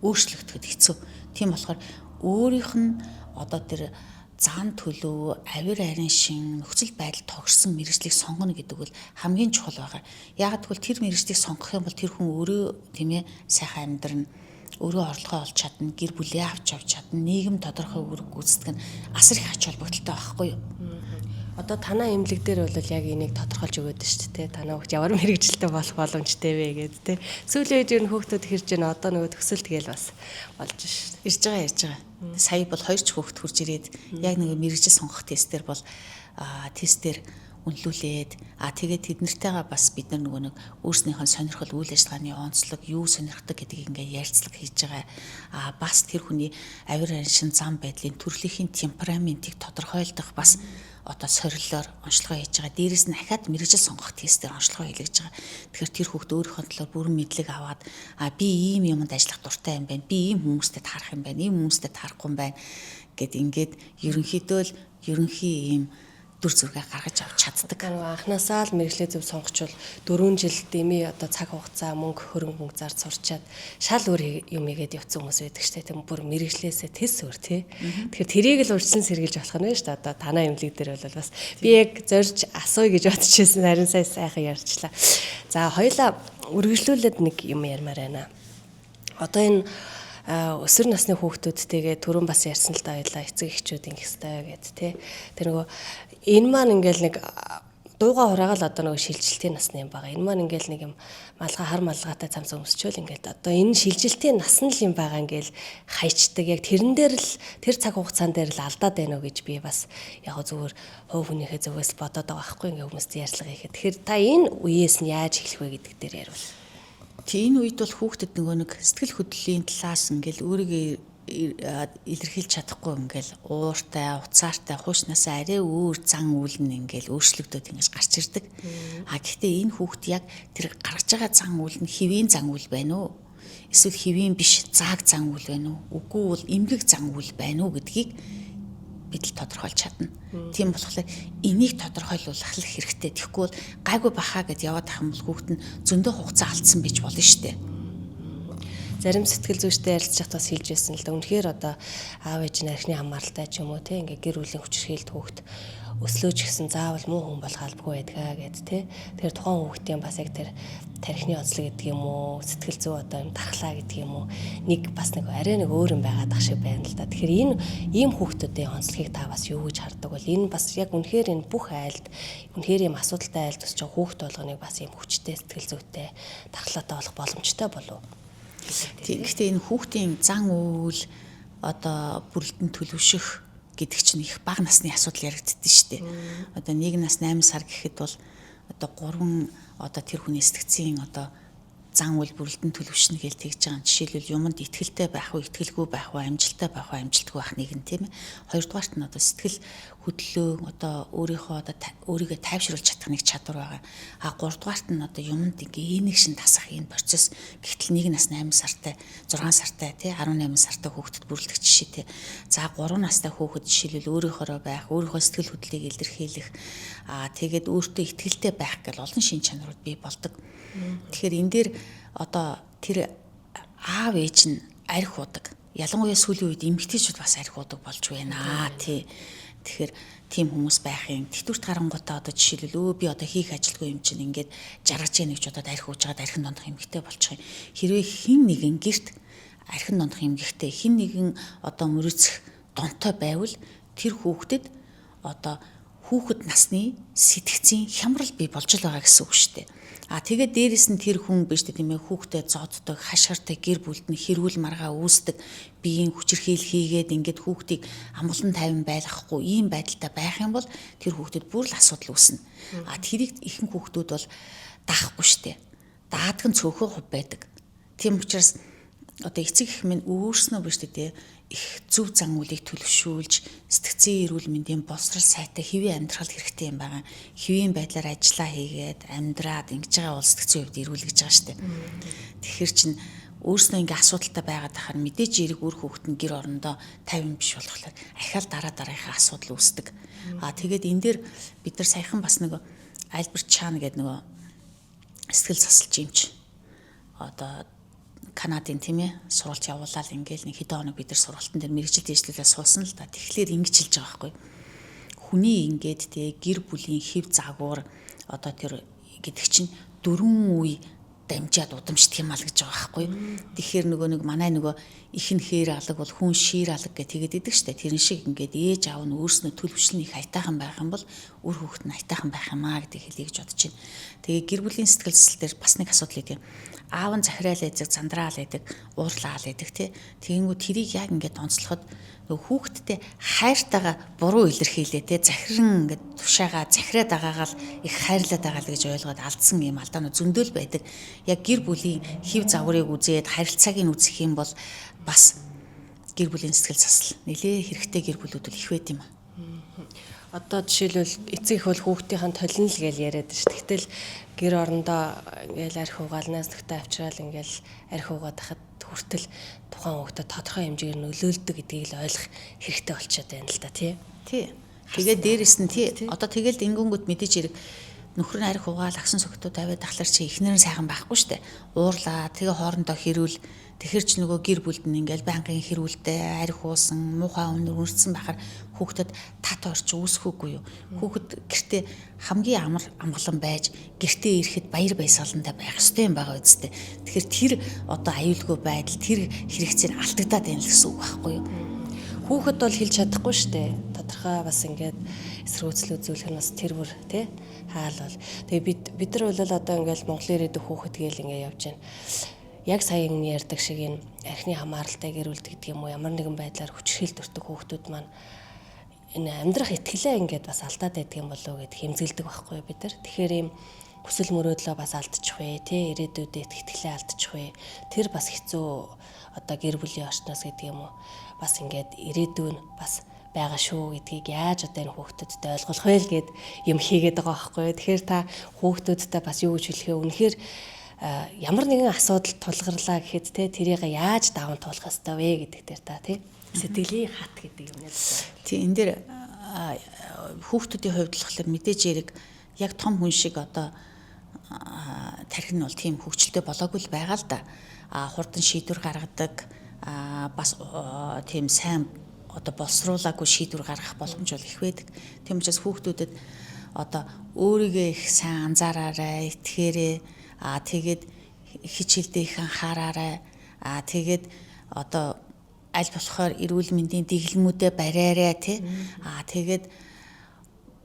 өөрчлөгдөхөд хэцүү. Тийм болохоор өөрийнх нь одоо тэр зан төлөв авир арийн шин нөхцөл байдал тогтсон мэргэжлийг сонгоно гэдэг бол хамгийн чухал байгаа. Яг тэгвэл тэр мэргэжлийг сонгох юм бол тэр хүн өөрөө тийм ээ сайхан амьдрна, өөрөө орлогоо олж чадна, гэр бүлээ авч явж чадна, нийгэм тодорхой үүрэг гүйцэтгэх нь асар их ач холбогдолтой байхгүй юу? Одоо танаа эмнэлэг дээр бол яг энийг тодорхойлж өгöd нь шүү дээ. Танаа хүүхд ямар мэрэгжилтэй болох боломжтой вэ гэдэг те. Сүүлийн үед ер нь хүүхдүүд хэрж байна. Одоо нөгөө төсөл тэгэл бас болж шүү дээ. Ирж байгаа. Сая бол 2 ч хүүхд хурж ирээд яг нэг мэрэгжил сонгох тестээр бол тестээр үнэлүүлээд тэгээд тэднэртэйгээ бас бид нар нөгөө нэг өөрснийхөө сонирхол үйл ажиллагааны онцлог юу сонирхдаг гэдгийг ингээ ярилцлага хийж байгаа. Бас тэр хүний авир арийн шин зам байдлын төрөлхийн темпераментийг тодорхойлдох бас одоо сориллоор онцлогоо хийж байгаа. Дээрээс нь дахиад мэрэгжил сонгох тестээр онцлогоо хийлгэж байгаа. Тэгэхээр тэр хүүхд өөрийнхөө төлөө бүрэн мэдлэг аваад би ийм юмд ажиллах дуртай юм байна. Би ийм хүмүүстэй таарах юм байна. Ийм хүмүүстэй таарахгүй юм байна гэд ингээд ерөнхийдөө л ерөнхий ийм дүр зургийг гаргаж авч чаддаг. Анхнаасаа л мэрэгчлээ зөв сонгочвол 4 жил дэмий одоо цаг хугацаа мөнгө хөрөнгө зарж сурчаад шал өөр юм игээд явцсан хүмүүс байдаг штэ. Тэм бүр мэрэгчлээсээ тэс өөр тий. Тэгэхээр тэрийг л урьдчилан сэргийлж болох нь штэ. Одоо танаа эмнэлэг дээр бол бас би яг зорж асууя гэж бодчихсон. Харин сайхан ярьчлаа. За хоёлаа үргэлжлүүлээд нэг юм ярмаар байна. Одоо энэ өсвөр насны хүүхдүүдтэйгээ түрүүн бас ярьсан л да байлаа эцэг эхчүүд ингэх ёстой гэд тий. Тэр нөгөө энэ маань ингээл нэг дууга хураагаал одоо нөгөө шилжилтийн насны юм байгаа. Энэ маань ингээл нэг юм малгай хар малгайтай цамц өмсчөөл ингээл одоо энэ шилжилтийн нас нь л юм байгаа ингээл хайчдаг. Яг тэрэн дээр л тэр цаг хугацаан дээр л алдаад байна уу гэж би бас яг зүгээр хувь хүнийхээ зүгээс бодоод байгаа байхгүй ингээ хүмүүст ярьцлага хийхэд. Тэгэхээр та энэ үеэс нь яаж эхлэх вэ гэдэг дээр яриул. Энэ үед бол хүүхдэд нөгөө нэг сэтгэл хөдлөлийн талаас ингээл өөрийгөө илэрхийлж чадахгүй ингээл ууртай, уцаартай, хуушнаасаа арай өөр зан үйл нь ингээл өөрчлөгдөд ингэж гарч ирдэг. Гэхдээ энэ хүүхд яг тэр гаргаж байгаа зан үйл нь хэвийн зан үйл байна уу? Эсвэл хэвийн биш зааг зан үйл байна уу? Үгүй бол эмгэг зан үйл байна уу гэдгийг бид л тодорхойлж чадна. Тийм болохоор энийг тодорхойлуулах хэрэгтэй. Тэгэхгүй бол гайгүй бахаа гэд яваад ах юм бол хүүхд нь зөндөө хугацаа алдсан байж болно шүү дээ. Зарим сэтгэл зүйчтэй ярилцж байхад бас хэлж байсан л да. Үнэхээр одоо аав ээж нь архины хамааралтай ч юм уу те ингээ гэр бүлийн хүчирхийлэлт хүүхд өслөөж гисэн заавал муу хүн болох албагүй байдгаа гэд те. Тэгэхээр тухайн хүүхдийн бас яг тэр тархины онцлог гэдэг юм уу сэтгэл зүй одоо юм дархлаа гэдэг юм уу нэг бас нэг арай нэг өөр юм байгаад ах шиг байна л да. Тэгэхээр энэ ийм хүүхдүүдийн онцлогийг та бас юу гэж хардаг бол энэ бас яг үнэхээр энэ бүх айлд үнэхээр ийм асуудалтай айлд тусч байгаа хүүхд болгоныг бас ийм хүчтэй сэтгэл зүйтэй дархлаатай болох боломжтой болов. Гэхдээ энэ хүүхдийн зан үйл одоо бүрэлдэн төлөвшөх гэдэг чинь их бага насны асуудал яригддаг шүү дээ. Одоо 1 нас 8 сар гэхэд бол одоо 3 одоо тэр хүний сэтгцийн одоо зан үйл бүрэлдэн төлөвшнө гэж тэгж байгаа. Жишээлбэл юмд итгэлтэй байх уу, итгэлгүй байх уу, амжилттай байх уу, амжилтгүй байх нэг нь тийм ээ. Хоёрдугаарт нь одоо сэтгэл хөдлөө одоо өөрийнхөө одоо өөрийгөө тайвшруулж чадах нэг чадвар байгаа. Гуравдугаарт нь одоо юмд ингээ энийг шин тасах энэ процесс. Гэтэл 1 нас 8 сартай, 6 сартай тий 18 сартай хүүхдэд бүрэлдэх жишээ тий. За 3 настай хүүхэд жишээлбэл өөрийнхөө байх, өөрийнхөө сэтгэл хөдлөлийг илэрхийлэх, тэгээд өөртөө итгэлтэй байх гэл олон шин чанарууд бий болдог. Тэгэхээр энэ дээр одоо тэр аав ээж нь арх удаг. Ялангуяа сүүлийн үед эмэгтэйчүүд бас арх удаг болж байна. Тий. Тэгэхээр тийм хүмүүс байх юм. Тэтгэврт гарангуудаа одоо жишээлбэл би одоо хийх ажилгүй юм чинь ингээд жаргаж яах гэж бодоод арх уужгаад архин дондох эмэгтэй болчих юм. Хэрвээ хин нэгэн гэрт архин дондох эмэгтэй хин нэгэн одоо мөрөцөх донтой байвал тэр хүүхдэд одоо хүүхэд насны сэтгцийн хямрал бий болж л байгаа гэсэн үг шүү дээ. Тэгээд дээрэс нь тэр хүн биш тийм ээ хүүхдэд зоддог, хашгиртай гэр бүлд нь хэрүүл маргаа үүсдэг, биеийн хүчирхийл хийгээд ингээд хүүхдийг амгалан тайван байлгахгүй ийм байдалтай байх юм бол тэр хүүхдэд бүр л асуудал үүснэ. Тэрийг ихэнх хүүхдүүд бол даахгүй шүү дээ. Даадг нь цөөхөн хувь байдаг. Тийм учраас одоо эцэг их минь өөрснөө биш дээ их зөв зан үйлийг төлөвшүүлж сэтгцийн эрүүл мэндийн боловсрал сайтай хэвийн амьдрал хэрэгтэй юм байгаа. Хэвийн байдлаар ажиллаа хийгээд амьдраад ингэж байгаа бол сэтгцийн хувьд эрүүл гэж байгаа шүү дээ. Тэгэхээр чин өөрснөө ингээ асуудалтай байгаад ахаар мэдээж эрэг үр хүүхэд нь гэр орондоо 50 биш болохоор ахаал дараагийнхаа асуудал үүсдэг. Тэгээд энэ дээр бид нар саяхан бас нэг Альберт Чан гэдэг нөгөө сэтгэл засалч юмч одоо Канадын тийм ээ сургалт явуулаад ингээл нэг хэдэн хоног бид нар сургалтын дээр мэрэгжил дэвшлүүлээ суусан л да. Тэгэхээр ингэж хэлж байгаа байхгүй. Хүний ингээд те гэр бүлийн хэв загвар одоо тэр гэдэг чинь 4 үе дамжаад удамшдаг юм аа л гэж байгаа байхгүй. Тэгэхээр нэг манай ихэнхээр алга бол хүн шир алга гэж тэгээд идэг штэ. Тэрэн шиг ингээд ээж аав нь өөрснөө төлөвшлэн их айтайхан байх юм бол үр хүүхэд нь айтайхан байх юм аа гэдэг хэлье гэж бодож байна. Тэгээ гэр бүлийн сэтгэл зүйн дээр бас нэг асуудал үүдэг. Аав нь захираал эзэг, зандраал эзэг, уурлаал эзэг тий. Тэгэнгүүт тэрийг яг ингээд онцлоход хүүхэдтэй хайртайгаа буруу илэрхийлээ тий. Захиран ингээд тушаага захираад байгаагаал их хайрлаад байгаа л гэж ойлгоод алдсан юм алдаанууд зөндөөл байдаг. Яг гэр бүлийн хэв загварыг үзээд харилцааг нь үзэх юм бол бас гэр бүлийн сэтгэл засал нэлээ хэрэгтэй гэр бүлүүд бол их байд юм. Одоо жишээлбэл эцэг их бол хүүхдийн толино л гэж яриад ш. Тэгтэл гэр орондоо ингээл арх угаалнаас нөхдөд авчраал ингээл арх угаад хахад хүртэл тухайн хүүхдэд тодорхой хэмжээгээр нөлөөлдөг гэдгийг л ойлгох хэрэгтэй болчиход байна л да тий. Тэгээд дээрэс нь тий одоо тэгэл ингэнгүүт мэдээж хэрэг нөхөр нь арх угаал агсан согтууд аваад тахлаар чи эхнэр нь сайхан байхгүй штэ. Уурлаа тэгээ хоорондоо хэрүүл тэгэхэр ч нөгөө гэр бүлд нь ингээл байнгын хэрүүлдэ арх уусан муухай өмнөр үрцсэн байхаар хүүхдэд тат орч үүсэхгүй юу. Хүүхэд гэртээ хамгийн амгалан байж гэртээ ирэхэд баяр баясгалантай байх ёстой юм байгаа үсттэй. Тэгэхээр тэр одоо аюулгүй байдал тэр хэрэгцээ алдагдаад байна л гэсэн үг байхгүй юу. Хүүхэд бол хэлж чадахгүй штэ. Тодорхой бас ингээд эсрүүцэл үзүүлэх нь бас тэр бүр тий хаал бол. Тэгээ бид нар бол одоо ингээл Монголын ирээдүйн хүүхэд гээл ингээд явж байна. Яг саяхан ярьдаг шиг энэ архины хамааралтай гэрүүлдэг гэдэг юм уу ямар нэгэн байдлаар хүчрхийл төртөг хүүхдүүд маань энэ амьдрах итгэлээ ингээд бас алдаад байдаг юм болов уу гэд хэмзэлдэг байхгүй бид нар. Тэгэхээр ийм хүсэл мөрөөдлөө бас алдчих вэ тий ирээдүйдээ итгэлээ алдчих вэ. Тэр бас хэцүү одоо гэр бүлийн орчноос гэдэг юм уу бас ингээд ирээдүйн бас байгаа шүү гэдгийг яаж одоо энэ хүүхдүүдэд ойлгуулах вэ гэд юм хийгээд байгаа байхгүй. Тэгэхээр та хүүхдүүдтэй бас юу гэж хэлэхээ үнэхээр ямар нэгэн асуудал тулгарлаа гэхэд те тэрийг яаж даван туулах ёстой вэ гэдэг дээр та тий сэтгэлийн хат гэдэг юм яа. Тий энэ дээр хүүхдүүдийн хувьд болохоор мэдээж хэрэг яг том хүн шиг одоо тархин нь бол тийм хөгжилтэй болоогүй л байгаа л да. Хурдан шийдвэр гаргадаг бас тийм сайн одоо боловсруулаагүй шийдвэр гаргах боломж бол их байдаг. Тийм учраас хүүхдүүдэд одоо өөрийгөө их сайн анзаараарай, итгээрэй. Тэгээд хичээлдээ их анхаараарай. Тэгээд одоо аль болохоор эрүүл мэндийн дэглэмүүдээ бариарай тий. Тэгээд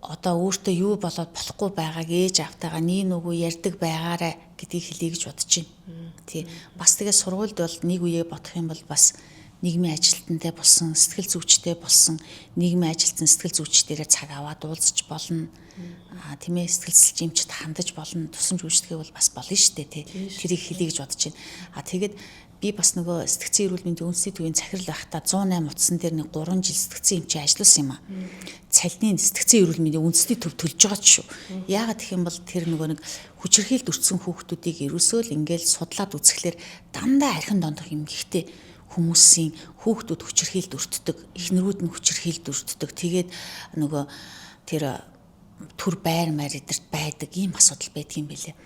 одоо өөртөө юу болоод болохгүй байгааг ээж автайгаа нэг нүгүү ярьдаг байгаарай гэдгийг хэлье гэж бодож байна. Тий. Бас тэгээ сургуульд бол нэг үеэ бодох юм бол бас нийгмийн ажилтнтай болсон, сэтгэл зүйчтэй болсон, нийгмийн ажилтан сэтгэл зүйчдэрээ цаг аваад уулзч болно. Тийм ээ сэтгэл зүйчтэй хандаж болно. Тусламж үйлчлэгээ бол бас болно шүү дээ тий. Тэрийг хэлье гэж бодож байна. Тэгээд би бас нөгөө сэтгцийн эрүүл мэндийн үндэсний төвийн захирал байхдаа 108 утсан дээр нэг 3 жил сэтгцийн эмчийн ажилласан юм аа. Цалины сэтгцийн эрүүл мэндийн үндэсний төв төлж байгаа ч шүү. Яагаад гэх юм бол тэр нөгөө нэг хүчирхийлд өртсөн хүүхдүүдийг ерөөсөө л ингээл судлаад үзэхлээр дандаа архин дондох юм гихтэй хүмүүсийн хүүхдүүд хүчирхийлд өртдөг, эхнэрүүд нь хүчирхийлд өртдөг. Тэгээд нөгөө тэр төр байр эдэрт байдаг ийм асуудал байдаг юм билээ.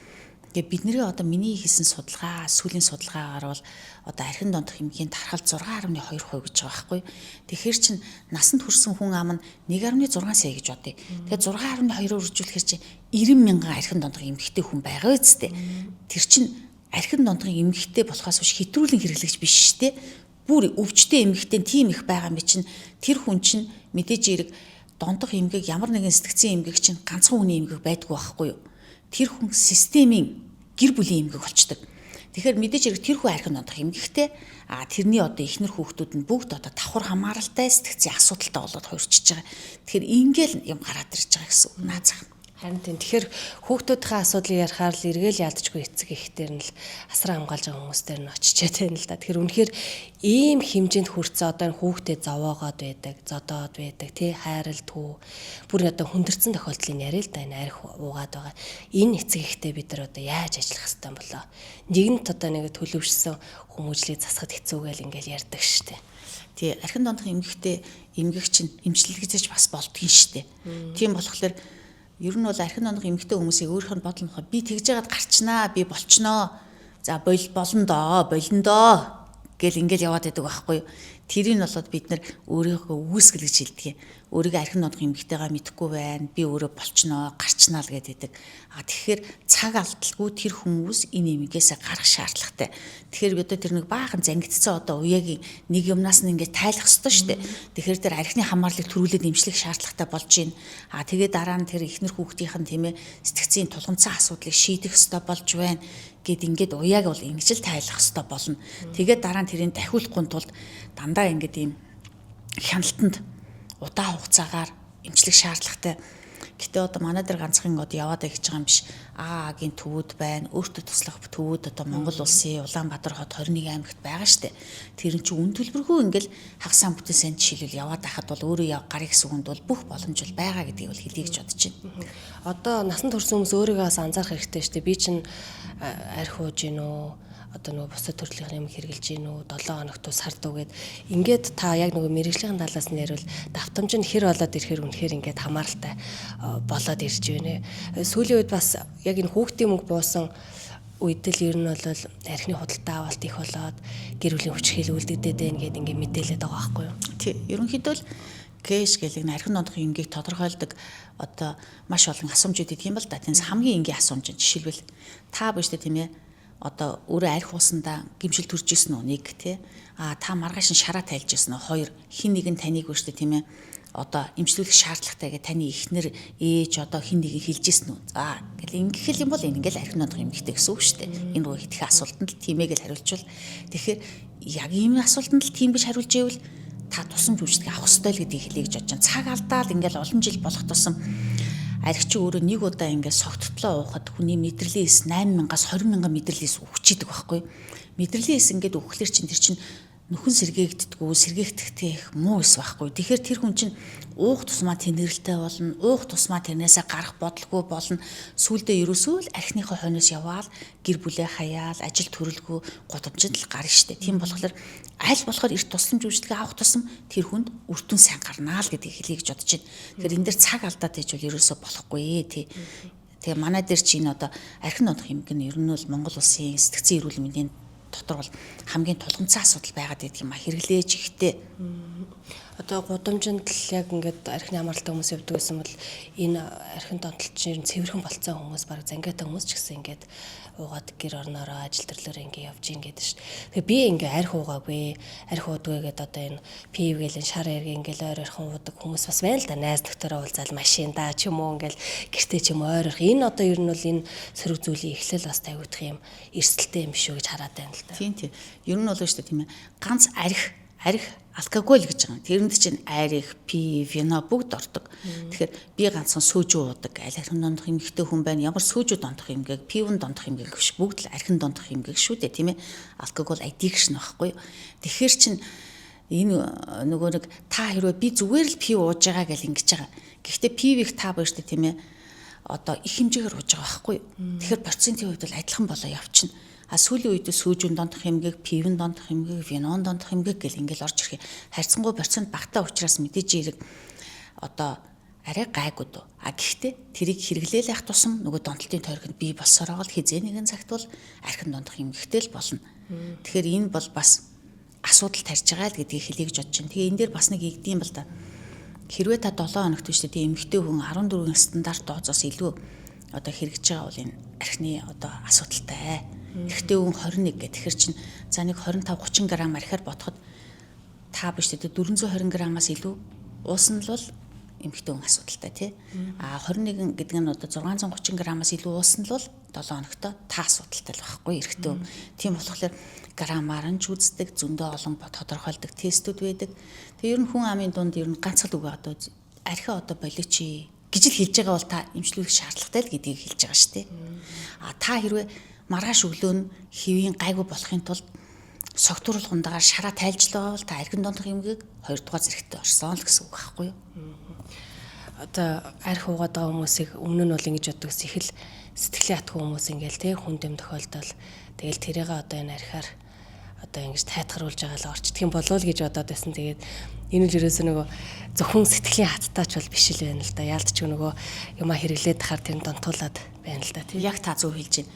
Тэгээ бидний одоо миний хийсэн судалгаа, сүүлийн судалгаагаар бол одоо архин дондох эмгийн тархалт 6.2% гэж байгаа байхгүй. Тэгэхээр чин насанд хүрсэн хүн ам нь 1.6 сая гэж бодъё. Тэгээ 6.2-оор үржүүлэхээр чи 90 мянган архин дондох эмгэгтэй хүн байгаа үсттэй. Тэр чин архин дондохын эмгэгтэй болохоос биш хэтрүүлэн хэрэглэгч биш штэ. Бүр өвчтэй эмгэгтэй тийм их байгаа юм чинь тэр хүн чинь мэдээж хэрэг дондох эмгэг ямар нэгэн сэтгцийн эмгэг чинь ганцхан хүний эмгэг байдгүй байхгүй юу? Тэр хүн системийн гэр бүлийн эмгэг болчдөг. Тэгэхээр мэдээж хэрэг тэр хүн архин дондох эмгэгтэй тэрний одоо эхнэр хүүхдүүд нь бүгд одоо давхар хамааралтай сэтгцийн асуудалтай болоод хуурчиж байгаа. Тэгэхээр ингээл юм гараад ирж байгаа гэсэн үг наацах. Харин тийм. Тэгэхээр хүүхдүүдийн асуудлыг ярихаар л эргээл яалтчгүй эцэг ихтер нь л асран хамгаалж байгаа хүмүүстээр нь очичээд байна л да. Тэгэхээр үнэхээр ийм хэмжээнд хүрсэн одоо энэ хүүхдэд зовоогоод байдаг, зодоод байдаг, тий хайралтгүй бүр одоо хүндэрсэн тохиолдлыг яриа л да энэ арх уугаад байгаа. Энэ эцэг ихтэй бид нар одоо яаж ажиллах хэвтэй болоо. Нэгэнт одоо нэг төлөвшсөн хүмүүжлийг засахад хэцүүгээл ингээл ярьдаг штеп. Тий архин дондох эмгэгтэй эмгэгч нь эмчилгэжж бас болдгийн штеп. Тийм болохоор ер нь бол архин дондох эмгэгтэй хүмүүсийг өөрийнх нь бодлоо би тэгж яагаад гарчнаа, би болчноо. За болно доо гэл ингээл яваад байдаг байхгүй юу. Тэрийг нь болоод бид нар өөрийгөө үүсгэл гэж хэлдэг. Өөрийгөө архин дондох эмгэгтэйгээ мэдхгүй байна. Би өөрөө болчноо, гарчнаа л гэдэг. Тэгэхээр цаг алдалгүй тэр хүмүүс энэ эмгээс гарах шаардлагатай. Тэгэхээр бид тэр нэг баахан зангидцсан одоо уяагийн нэг юмнаас нь ингээд тайлах ёстой шүү дээ. Тэгэхээр тэр архины хамаарлыг төрүүлээд эмчлэх шаардлагатай болж байна. Тэгээд дараа нь тэр ихнэр хүүхдийнх нь тийм ээ сэтгцийн тулгымцсан асуудлыг шийдэх ёстой болж байна гэд ингээд уяаг бол ингэж л тайлах ёстой болно. Тэгээд дараа нь тэрийг дахиулахгүй тулд дандаа ингээд ийм хяналтанд удаан хугацаагаар эмчлэх шаардлагатай. Гэтэ одоо манай дээр ганцхан одоо яваад байж байгаа юм биш. Агийн төвүүд байна. Өөртөө туслах төвүүд одоо Монгол улсын Улаанбаатар хот 21 аймагт байгаа штэ. Тэр нь ч үн төлбөргүй ингээл хагасаа бүтэн сан жишээлбэл яваад байхад бол өөрөө гарыг гэсэн хүнд бол бүх боломж бол байгаа гэдгийг бол хэлье гэж бодож байна. Одоо насан турш хүмүүс өөрийгөө бас анзаарах хэрэгтэй штэ. Би чинь арх ууж гин үү? Одоо нөгөө бусад төрлийн юм хэрглэж гин үү 7 хоногт тус сард үгээд ингээд та яг нөгөө мэрэгжлийн талаас нь ярил давтамж нь хэр болоод ирэхээр үнэхээр ингээд хамааралтай болоод ирж байна. Сүүлийн үед бас яг энэ хүүхдийн мөнгө буусан үед л ер нь бол архины худалдаа авалт их болоод гэр бүлийн хүчрхийл үлдэгдээд байна гэдэг ингээд мэдээлээд байгаа байхгүй юу? Тий, ерөнхийдөө л кэш гэдэг нь архин дондох эмгийг тодорхойлдог одоо маш олон асуумжууд идэв юм бол да. Тэнс хамгийн энгийн асуумж жишээлбэл та биш үү тийм ээ одоо өөрөө арх уусандаа гимшил төрж исэн үү нэг тий та маргааш нь шараа тайлж исэн үү хоёр хин нэг нь таныг биш үү тийм ээ одоо эмчлүүлэх шаардлагатай гэ таны ихнэр ээж одоо хин нэгийг хэлж исэн үү за гэл ингэхэл юм бол ингээл архин дондох эмгэгтэй гэсэн үг шүү дээ энэ рүү хитгэх асуултанд л тиймээ л хариулжвал тэгэхээр яг ийм асуултанд л тийм биш хариулж ивэл та тусамж үйлчлэг авах ёстой л гэдгийг хэлье гэж бодож байна. Цаг алдаал ингээл олон жил болох тусам архич өөрөө нэг удаа ингээд согттлоо уухад хүний мэдрэлийн эс 8,000-аас 20,000 мэдрэлийн эс өгчиiдэг байхгүй. Мэдрэлийн эс ингээд өгөхлөр чинь тэр чинь нөхөн сэргээгддэггүй, сэргээгдэхтэй их муу эс байхгүй. Тэгэхээр тэр хүн чинь уух тусмаа тэнэрлэлтэй болно, уух тусмаа тэрнээсээ гарах бодлого болно. Сүүлдээ ерөөсөө л архиныхоо хойноос яваал гэр бүлээ хаяал, ажил төрөлгүй гудамжинд л гарна штэ. Тийм болохоор аль болохоор эрт тусламж үйлчлэгээ авах тусам тэр хүнд өртөн сайн гарнаа л гэдгийг хэлье гэж бодож байна. Тэгэхээр энэ дэр цаг алдаад байж бол ерөөсөө болохгүй тий. Тэгээ манай дээр чинь одоо архин дондох эмгэг нь ер нь бол Монгол улсын сэтгцэн эрүүл мэндийн дотор бол хамгийн тулгымцсан асуудал байгаад байдаг юм а хэрэглээж ихтэй. Одоо гудамжинд л яг ингээд архины хамааралтай хүмүүс явдаг гэсэн бол энэ архин донтолчин цэвэрхэн болцсон хүмүүс баг зангиатай хүмүүс ч гэсэн ингээд уугаад гэр орноороо ажил төрлөөр ингээд явж ингээд ш. Тэгээ би ингээд арх уугаагүй, арх уудгүй гэдэг одоо энэ пив гээл шар эрг ингээд ойр орхон уудаг хүмүүс бас байна л да. Найз нөхдөөрөө уулзаал машиндаа ч юм уу ингээд гэртээ ч юм ойр орох. Энэ одоо ер нь бол энэ сөрөг зүйлийн эхлэл бас тавигдах юм эрсдэлтэй юм шүү гэж хараад байна л да. Тийм тийм. Ер нь бол шүү дээ тийм ээ. Ганц арх алкогол гэж байгаа. Тэрэнд чинь арх, пив, вино бүгд ордог. Тэгэхээр би ганцхан сүүжүү уудаг. Аль архин дондох эмгэгтэй хүн байна. Ямар сүүжүү дондох эмгэг, пивэн дондох эмгэг биш. Бүгд л архин дондох эмгэг шүү дээ, тийм ээ. Алкогол addiction байхгүй юу? Тэгэхээр чинь энэ нөгөө нэг та хэрвээ би зүгээр л пив ууж байгаа гэж ингэж байгаа. Гэхдээ пивийг та байна шүү дээ, тийм ээ. Одоо их хэмжээгээр ууж байгаа байхгүй юу? Тэгэхээр процентын хувьд бол адилхан болоо явчихна. Сүүлийн үед сүүжүүн дондох эмгэг, пивэн дондох эмгэг, винон дондох эмгэг гэл ингээл орж ирэх. Харьцангуй процент багтаа учраас мэдээж хэрэг одоо арай гайгүй дөө. Гэхдээ тэрийг хэрэглээл явах тусам нөгөө донтолтын тойрогт бий болсороо л хизээ нэгэн цагт бол архин дондох эмгэгтэй л болно. Тэгэхээр энэ бол бас асуудал тарьж байгаа л гэдгийг хэлье гэж бодож байна. Тэгээ энэ дээр бас нэг игдэм бол да. Хэрвээ та 7 хоногт биш тэ эмгэгтэй хүн 14 стандарт дозоос илүү одоо хэрэгж байгаа бол энэ архины одоо асуудалтай. Эхтэй хүн 21 гэх тэгэхээр чинь за нэг 25-30 г архиар ботход та биш тэ 420 г-аас илүү уусан л бол эмэгтэй хүн асуудалтай тий. 21 гэдэг нь одоо 630 г-аас илүү уусан л бол 7 хоногтой та асуудалтай л байхгүй эрэгтэй. Тийм болохоор грамаар нь ч үздэг зөндөө олон тодорхойлдог тестүүд байдаг. Тэгээ ер нь хүн амын дунд ер нь ганц л үг одоо архиа одоо болооч гэж л хэлж байгаа бол та эмчлүүлэх шаардлагатай л гэдгийг хэлж байгаа шүү дээ. Та хэрвээ маргааш өглөө нь хэвийн гайгүй болохын тулд согтууруулах ундагаар шараа тайлж л байгаа бол та архин дондох эмгээг 2 дугаар зэрэгтээ орсон л гэсэн үг байхгүй юу? Одоо арх уугаад байгаа хүмүүсийг өмнө нь бол ингэж боддог ус их л сэтгэлийн атгүй хүмүүс ингээл тий хүн дэм тохиолдол тэгэл тэрийг одоо энэ архиар одоо ингэж тайтгаруулж байгаа л орчдох юм болов л гэж бодоод байсан. Тэгээд энэ л ерөөсөө нөгөө зөвхөн сэтгэлийн хаттаач бол биш л байна л да. Яалтч нөгөө юма хэрэглээд тахаар тэр донтуулаад байна л да тий. Яг та зөв хэлж байна.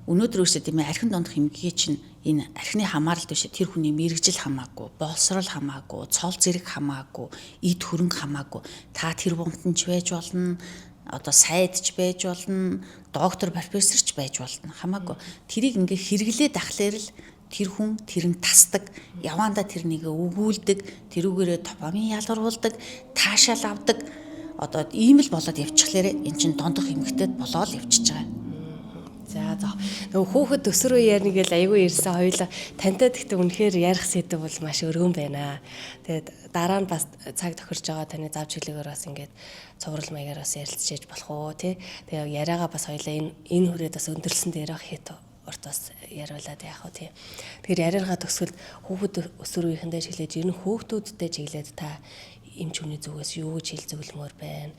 Өнөөдөр үүсээ тийм ээ архин дондох эмгэгийн чинь энэ архины хамаарал биш тэр хүний мэрэгжил хамаагүй, боловсрол хамаагүй, цол зэрэг хамаагүй, эд хөрөнгө хамаагүй. Та тэр бомтонч байж болно, одоо сайдч байж болно, доктор, профессорч байж болно. Хамаагүй. Тэрийг ингээ хэрэглээд ахлаар л тэр хүн тэрэн тасдаг, яваандаа тэрнийг өгүүлдэг, тэрүүгээрээ топамин ялгаруулдаг, таашаал авдаг. Одоо ийм л болоод явчихлаарэ эн чин дондох эмгэгтэйд болоод явчихж байгаа. За нөгөө хүүхэд өсвөр үе ярина гэж аягүй ирсэн хоёулаа тантай гэхдээ үнэхээр ярих сэдв бол маш өргөн байна. Тэгээд дараа нь бас цаг тохирж байгаа таны зав чиглэгээр бас ингээд цуврал маягаар бас ярилцчихэж болох уу тий. Тэгээд яриагаа бас хоёулаа энэ хүрээд бас өндөрлсөн дээр хит урт бас яриулаад яах вэ тий. Тэгэхээр яриагаа төгсгөл хүүхэд өсвөр үеийнхэндээ чиглэж ер нь хүүхдүүдтэй чиглээд та эмч хүний зүгээс юу гэж хэл зөвлөмөр байна.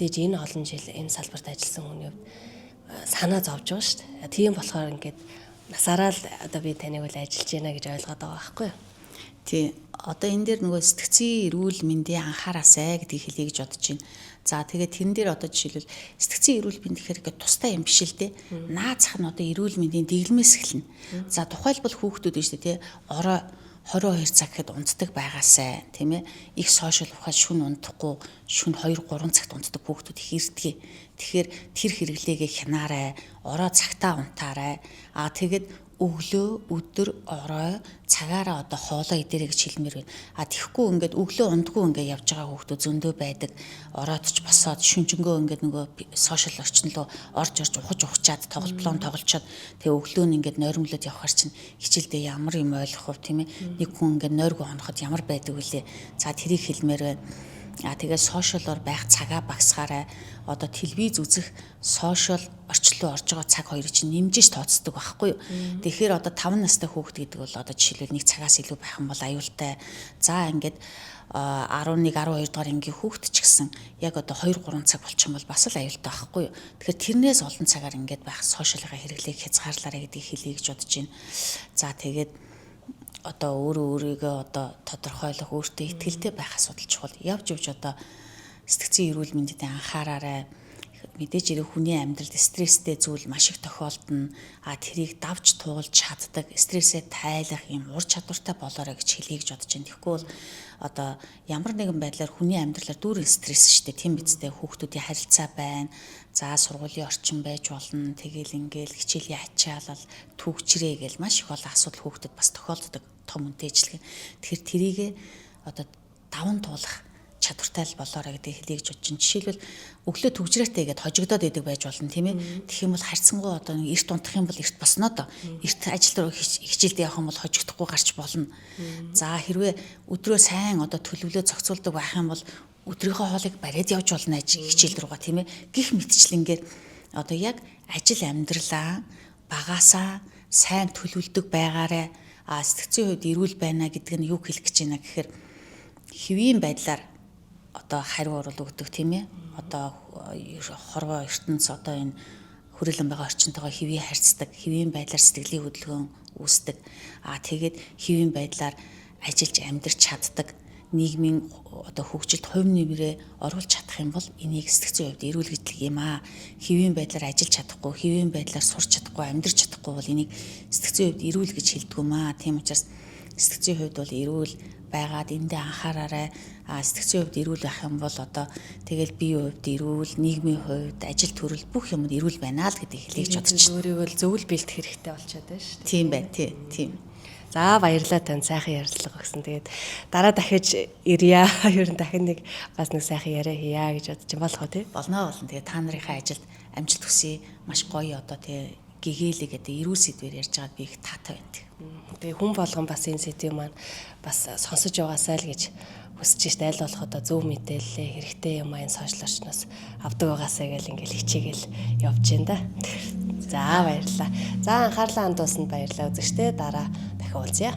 Тэгэж энэ олон жил энэ салбарт ажилласан хүний санаа зовж байгаа шүү дээ. Тийм болохоор ингээд насаараа л одоо би таныг бол ажиллаж байна гэж ойлгоод байгаа байхгүй юу? Тий. Одоо энэ дээр нөгөө сэтгцийн эрүүл мэндийн анхаараасай гэдгийг хэлье гэж бодож байна. За тэгээд тэрэн дээр одоо жишээлбэл сэтгцийн эрүүл мэнд гэхээр ингээд тустай юм биш л дээ. Наацх нь одоо эрүүл мэндийн дэглэмээс эхэлнэ. За тухайлбал хүүхдүүд нь шүү дээ тий. Орой 22 цаг гэхэд унтдаг байгаасай тийм ээ. Их сошиал ухаад шүн унтахгүй шүн 2 3 цагт унтдаг хүүхдүүд их ирдэг. Тэгэхээр тэр хэрэглээгээ хянаарай. Ороо цагтаа унтаарай. Тэгээд өглөө, өдөр, орой цагаараа одоо хоолоо идэрэй гэж хэлмээр байна. Тэгэхгүй ингээд өглөө ундгүй ингээд явж байгаа хүүхдүүд зөндөө байдаг. Ороодч босоод шүнжэнгөө ингээд нөгөө сошиал орчин руу орж ухаж тоглолтолон тоглолцоод тэгээ өглөө нь ингээд нойрмолоод явхаар чинь хичээлдээ ямар юм ойлгох вэ тийм ээ. Нэг хүн ингээд нойргүй хоноход ямар байдаг вүлээ. За тэрийг хэлмээр байна. Тэгээд сошиалор байх цагаа багасгаарай. Одоо телевиз үзэх сошиал орчлон орж байгаа цаг хоёрыг чинь нэмжиж тооцдог байхгүй юу. Тэгэхээр одоо 5 настай хүүхэд гэдэг бол одоо жишээлбэл 1 цагаас илүү байх юм бол аюултай. За ингээд 11 12 дугаар ангийн хүүхэд ч гэсэн яг одоо 2 3 цаг болчих юм бол бас л аюултай байхгүй юу. Тэгэхээр тэрнээс олон цагаар ингээд байх сошиалын хэрэглээг хязгаарлаарай гэдгийг хэлье гэж бодож байна. За тэгээд одоо өөрийгөө одоо тодорхойлох, өөртөө итгэлтэй байх асуудал чухал. Явж одоо сэтгцийн эрүүл мэндэд анхаараарай. Мэдээж ирэх хүний амьдралд стресстэй зүйл маш их тохиолдно. Тэрийг давж туулж чаддаг, стрессээ тайлах юм ур чадвартай болоорой гэж хэлье гэж бодож байна. Тэгэхгүй бол одоо ямар нэгэн байдлаар хүний амьдралаар дүүрэн стресс шүү дээ. Тийм бидтэй хүүхдүүдийн харилцаа байна. За сургуулийн орчин байж болно. Тэгэл ингээл хичээлийн ачаалал, төгжрээ гэл маш их олон асуудал хүүхдэд бас тохиолддог. Том үнэтэйчлэг. Тэгэхээр тэрийгэ одоо даван туулах чадвартай л болоорой гэдэг хэлье гэж бодож байна. Жишээлбэл өглөө төгжрээтэй гэдээ хожигдоод идэг байж болно тийм ээ. Тэгэх юм бол харьцангуй одоо эрт унтах юм бол эрт босноо доо. Эрт ажил руу хичээлд явах юм бол хожигдохгүй гарч болно. За хэрвээ өдрөө сайн одоо төлөвлөө зохицуулдаг байх юм бол өдрийнхөө хоолыг бариад явж болно хичээл рүүгээ тийм ээ. Гэх мэтчлэнгээр одоо яг ажил амьдралаа багасаа сайн төлөвлөдөг байгаарай. Сэтгцийн хувьд эрүүл байна гэдэг нь юу хэлэх гэж байна гэхээр хэвийн байдлаар одоо хариу урал өгдөг тийм ээ. Одоо хорвоо ертөнц одоо энэ хүрээлэн байгаа орчинтойгоо хэвийн харьцдаг, хэвийн байдлаар сэтгэлийн хөдөлгөөн үүсдэг. Тэгээд хэвийн байдлаар ажиллаж амьдарч чаддаг нийгмийн одоо хөгжилд хувь нэмрээ оруулж чадах юм бол энийг сэтгцийн хувьд эрүүл гэдэг юм аа. Хэвийн байдлаар ажиллаж чадахгүй, хэвийн байдлаар сурч чадахгүй, амьдарч чадахгүй бол энийг сэтгцийн хувьд эрүүл гэж хэлдэг юм аа. Тийм учраас сэтгцийн хувьд бол эрүүл байгаад эндээ анхаараарай. Сэтгцийн хувьд эрүүл байх юм бол одоо тэгэл биеийн хувьд эрүүл, нийгмийн хувьд, ажил төрөл бүх юмд эрүүл байна л гэдгийг хэлье гэж бодож байна. Өөрийгөө зөвл бэлдэх хэрэгтэй болчиход байна шүү дээ. Тийм байна, тийм. За баярлалаа тань сайхан ярилцлага өгсөн. Тэгээд дараа дахиж ирья. Ер нь дахин нэг бас нэг сайхан яриа хийя гэж бодож байна болох уу тий? Болно. Тэгээд та нарынхаа ажилд амжилт хүсье. Маш гоё одоо тий гэгээлээ гэдэг эрүүл сэдвээр ярьж байгаад би их таатай байна. Тэгээ хүн болгон бас энэ сэдвийг маань бас сонсож байгаасай л гэж хүсэж штэ аль болох одоо зөв мэдээлэл хэрэгтэй юм аа энэ сошиал орчноос авдаг байгаасай гэл ингээл хичээгээл явж байна да. За баярлалаа. За анхаарлаа хандуулсанд баярлалаа үзэгчдээ дараа дахин уулзъя.